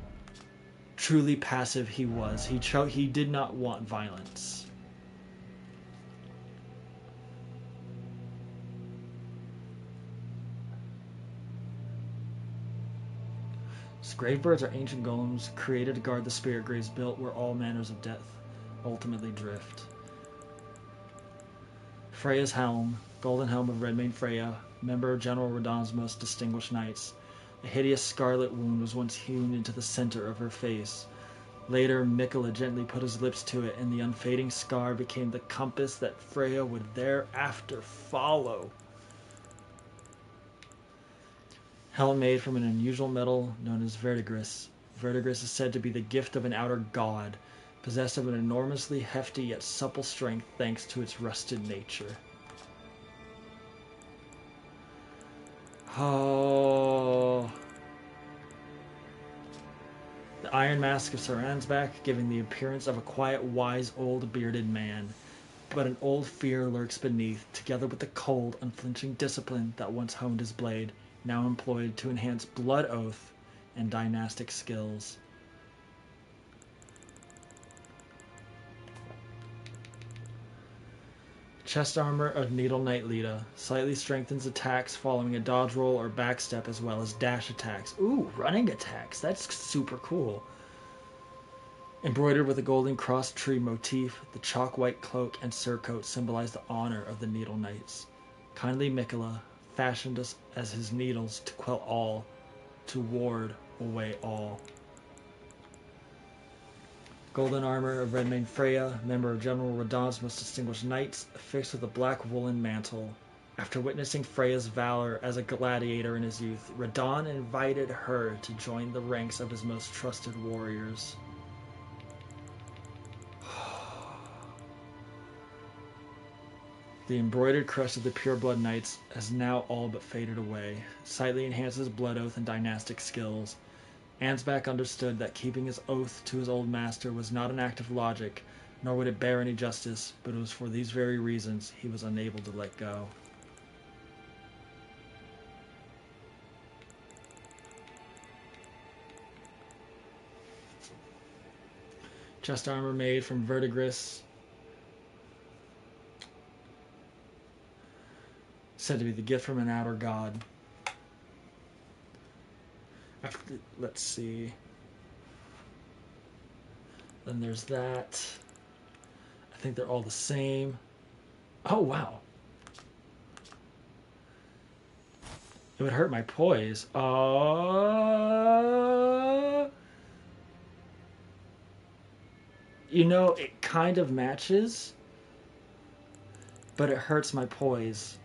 truly passive he was. He did not want violence. Gravebirds are ancient golems created to guard the spirit graves built where all manners of death ultimately drift. Freya's helm, golden helm of Redmane Freya, member of General Radahn's most distinguished knights. A hideous scarlet wound was once hewn into the center of her face. Later, Mikola gently put his lips to it, and the unfading scar became the compass that Freya would thereafter follow. Helm made from an unusual metal known as verdigris. Verdigris is said to be the gift of an outer god, possessed of an enormously hefty yet supple strength thanks to its rusted nature. Oh. The iron mask of Sir Ansbach, giving the appearance of a quiet, wise, old bearded man. But an old fear lurks beneath, together with the cold, unflinching discipline that once honed his blade, now employed to enhance blood oath and dynastic skills. Chest armor of Needle Knight Lita slightly strengthens attacks following a dodge roll or backstep as well as dash attacks. Ooh, running attacks. That's super cool. Embroidered with a golden cross tree motif, the chalk white cloak and surcoat symbolize the honor of the Needle Knights. Kindly Mikola fashioned us as his needles to quell all, to ward away all. Golden armor of Redmane Freya, member of General Radahn's most distinguished knights, affixed with a black woolen mantle. After witnessing Freya's valor as a gladiator in his youth, Radahn invited her to join the ranks of his most trusted warriors. The embroidered crest of the Pureblood Knights has now all but faded away. Slightly enhances blood oath and dynastic skills. Ansbach understood that keeping his oath to his old master was not an act of logic, nor would it bear any justice, but it was for these very reasons he was unable to let go. Chest armor made from verdigris, said to be the gift from an outer god. Let's see. Then there's that. I think they're all the same. Oh, wow. It would hurt my poise. You know, it kind of matches, but it hurts my poise.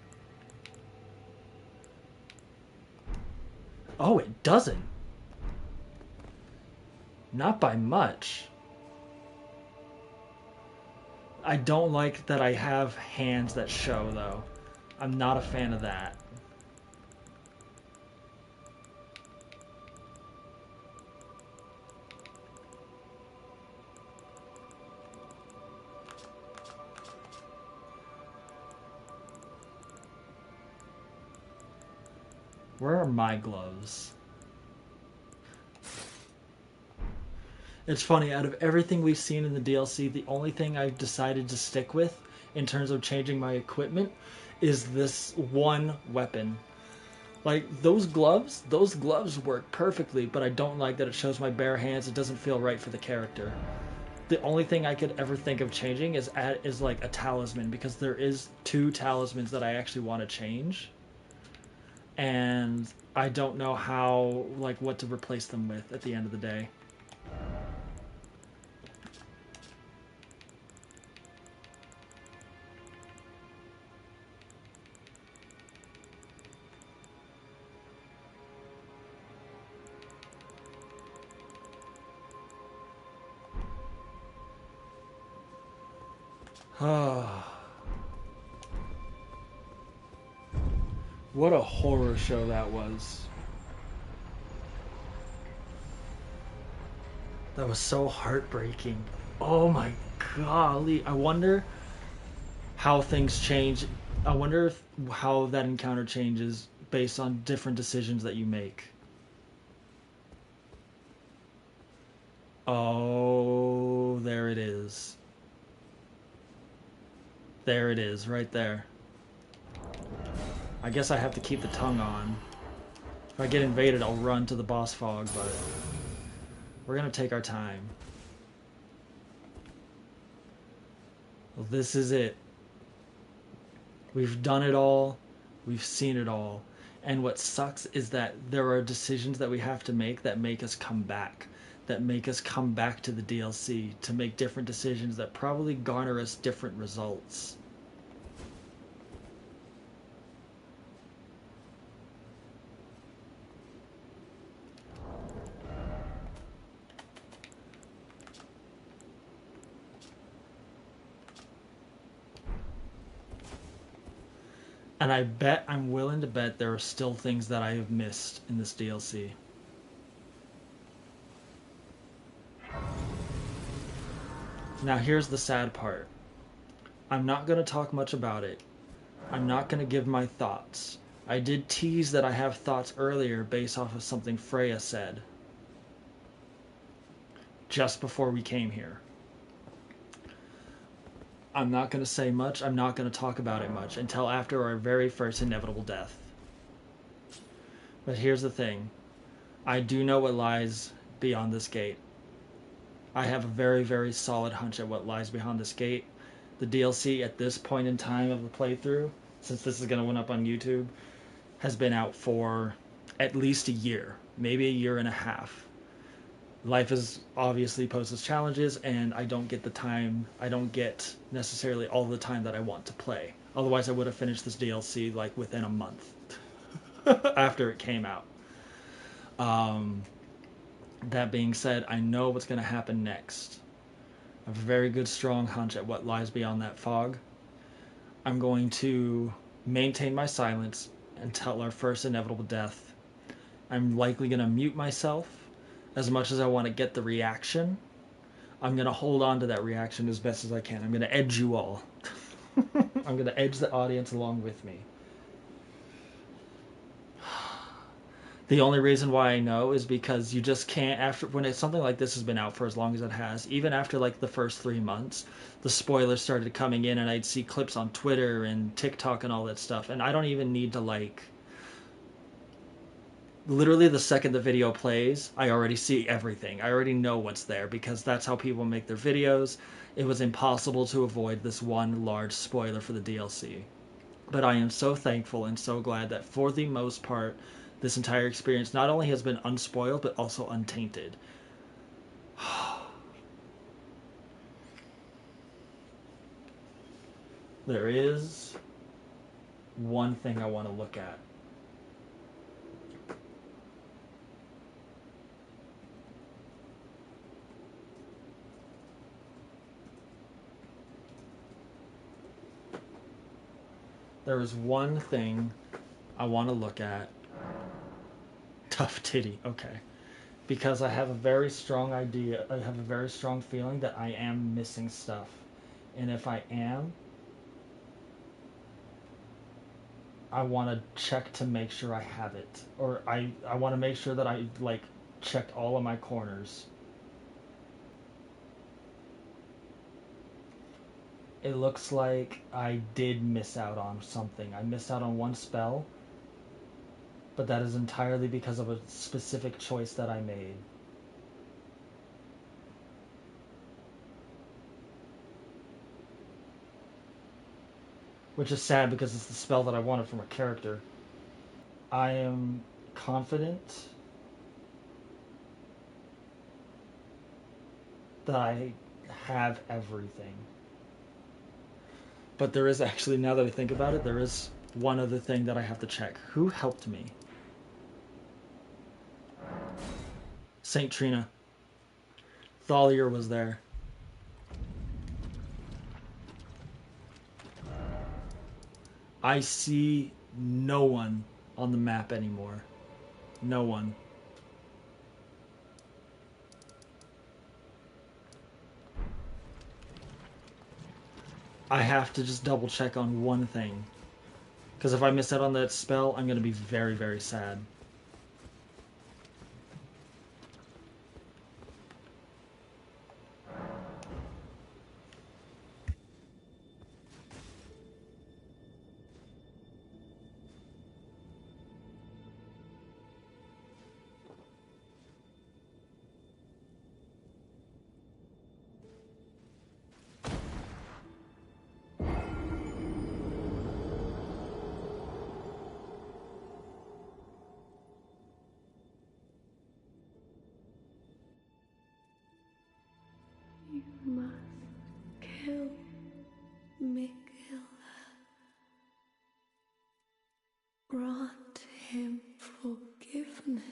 Oh, it doesn't. Not by much. I don't like that I have hands that show, though. I'm not a fan of that. Where are my gloves? It's funny, out of everything we've seen in the DLC, the only thing I've decided to stick with in terms of changing my equipment is this one weapon. Like, those gloves work perfectly, but I don't like that it shows my bare hands. It doesn't feel right for the character. The only thing I could ever think of changing is like a talisman, because there is 2 talismans that I actually want to change. And I don't know how, like, what to replace them with at the end of the day. What a horror show that was. That was so heartbreaking. Oh my golly. I wonder how things change. I wonder how that encounter changes based on different decisions that you make. Oh, there it is. There it is, right there. I guess I have to keep the tongue on. If I get invaded, I'll run to the boss fog, but we're gonna take our time. Well, this is it. We've done it all. We've seen it all. And what sucks is that there are decisions that we have to make that make us come back. That make us come back to the DLC to make different decisions that probably garner us different results. And I'm willing to bet there are still things that I have missed in this DLC. Now here's the sad part. I'm not going to talk much about it. I'm not going to give my thoughts. I did tease that I have thoughts earlier based off of something Freya said just before we came here. I'm not going to say much. I'm not going to talk about it much until after our very first inevitable death. But here's the thing. I do know what lies beyond this gate. I have a very, very solid hunch at what lies behind this gate. The DLC at this point in time of the playthrough, since this is going to went up on YouTube, has been out for at least a year, maybe a year and a half. Life is obviously poses challenges, and I don't get the time, I don't get necessarily all the time that I want to play. Otherwise, I would have finished this DLC like within a month after it came out. That being said, I know what's going to happen next. I have a very good, strong hunch at what lies beyond that fog. I'm going to maintain my silence until our first inevitable death. I'm likely going to mute myself as much as I want to get the reaction. I'm going to hold on to that reaction as best as I can. I'm going to edge you all. I'm going to edge the audience along with me. The only reason why I know is because you just can't, after when something like this has been out for as long as it has, even after like the first 3 months, the spoilers started coming in, and I'd see clips on Twitter and TikTok and all that stuff, and I don't even need to like literally the second the video plays, I already see everything. I already know what's there because that's how people make their videos. It was impossible to avoid this one large spoiler for the DLC. But I am so thankful and so glad that for the most part, this entire experience not only has been unspoiled, but also untainted. There is one thing I want to look at. There is one thing I want to look at. Tough titty, okay. Because I have a very strong idea, I have a very strong feeling that I am missing stuff. And if I am, I want to check to make sure I have it. Or I want to make sure that I, like, checked all of my corners. It looks like I did miss out on something. I missed out on one spell, but that is entirely because of a specific choice that I made. Which is sad because it's the spell that I wanted from a character. I am confident that I have everything. But there is actually, now that I think about it, there is one other thing that I have to check. Who helped me? Saint Trina. Thalia was there. I see no one on the map anymore. No one. I have to just double check on one thing. Because if I miss out on that spell, I'm going to be very, very sad. You must kill Miguel. Grant him forgiveness.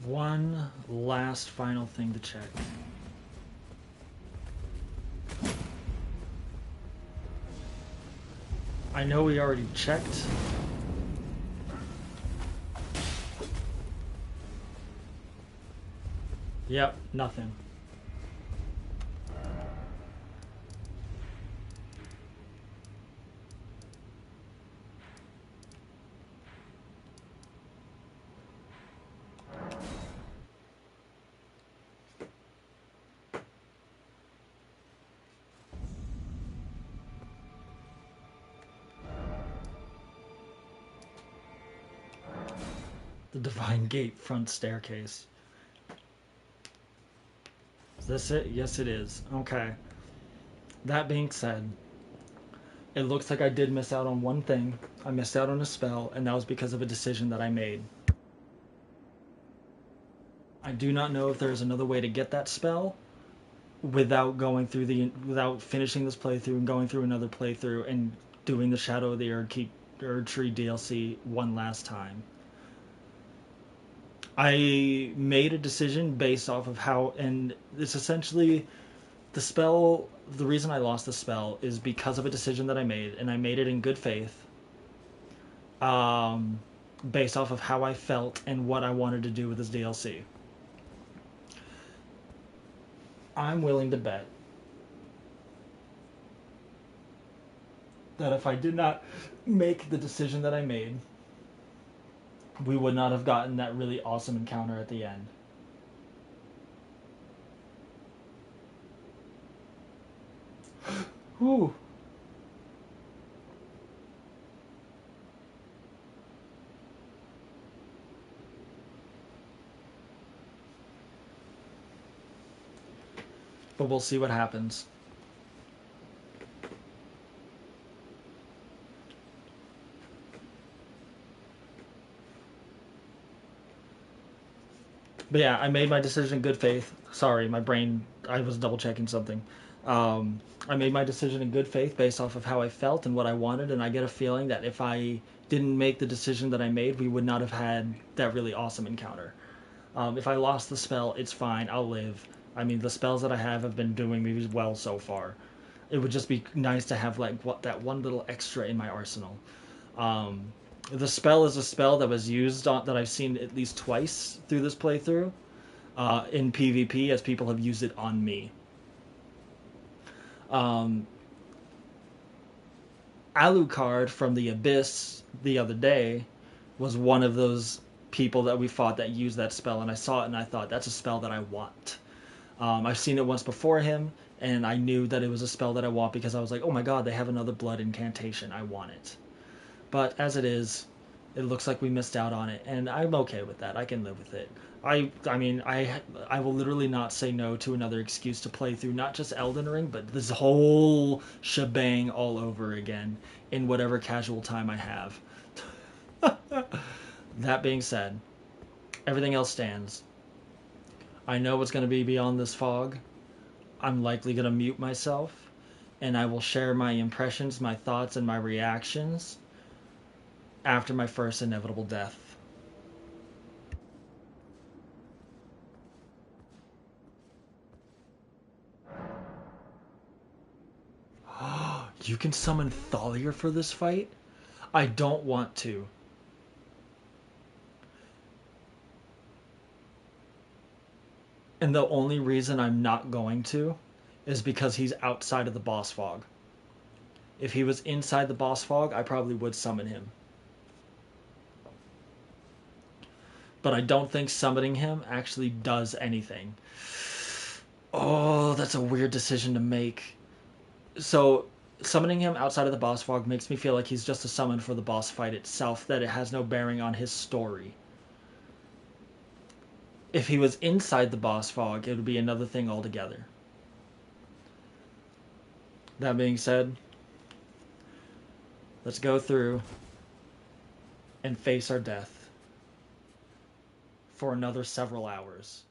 One last final thing to check. I know we already checked. Yep, nothing. The Divine Gate front staircase. Is this it? Yes, it is. Okay. That being said, it looks like I did miss out on one thing. I missed out on a spell, and that was because of a decision that I made. I do not know if there's another way to get that spell without finishing this playthrough and going through another playthrough and doing the Shadow of the Erd Tree DLC one last time. I made a decision based off of how, and it's essentially the spell. The reason I lost the spell is because of a decision that I made, and I made it in good faith, based off of how I felt and what I wanted to do with this DLC. I'm willing to bet that if I did not make the decision that I made, we would not have gotten that really awesome encounter at the end. Whew. But we'll see what happens. But yeah, I made my decision in good faith. Sorry, my brain, I was double checking something. I made my decision in good faith based off of how I felt and what I wanted, and I get a feeling that if I didn't make the decision that I made, we would not have had that really awesome encounter. If I lost the spell, it's fine. I'll live. I mean, the spells that I have been doing me well so far. It would just be nice to have like that one little extra in my arsenal. Um, the spell is a spell that was used that I've seen at least twice through this playthrough in PvP, as people have used it on me. Um, Alucard from the Abyss the other day was one of those people that we fought that used that spell, and I saw it and I thought, that's a spell that I want. I've seen it once before him, and I knew that it was a spell that I want because I was like, oh my god, they have another blood incantation. I want it. But as it is, it looks like we missed out on it, and I'm okay with that. I can live with it. I mean, I will literally not say no to another excuse to play through not just Elden Ring, but this whole shebang all over again in whatever casual time I have. That being said, everything else stands. I know what's going to be beyond this fog. I'm likely going to mute myself, and I will share my impressions, my thoughts, and my reactions after my first inevitable death. You can summon Thalia for this fight? I don't want to. And the only reason I'm not going to is because he's outside of the boss fog. If he was inside the boss fog, I probably would summon him. But I don't think summoning him actually does anything. Oh, that's a weird decision to make. So, summoning him outside of the boss fog makes me feel like he's just a summon for the boss fight itself, that it has no bearing on his story. If he was inside the boss fog, it would be another thing altogether. That being said, let's go through and face our death for another several hours.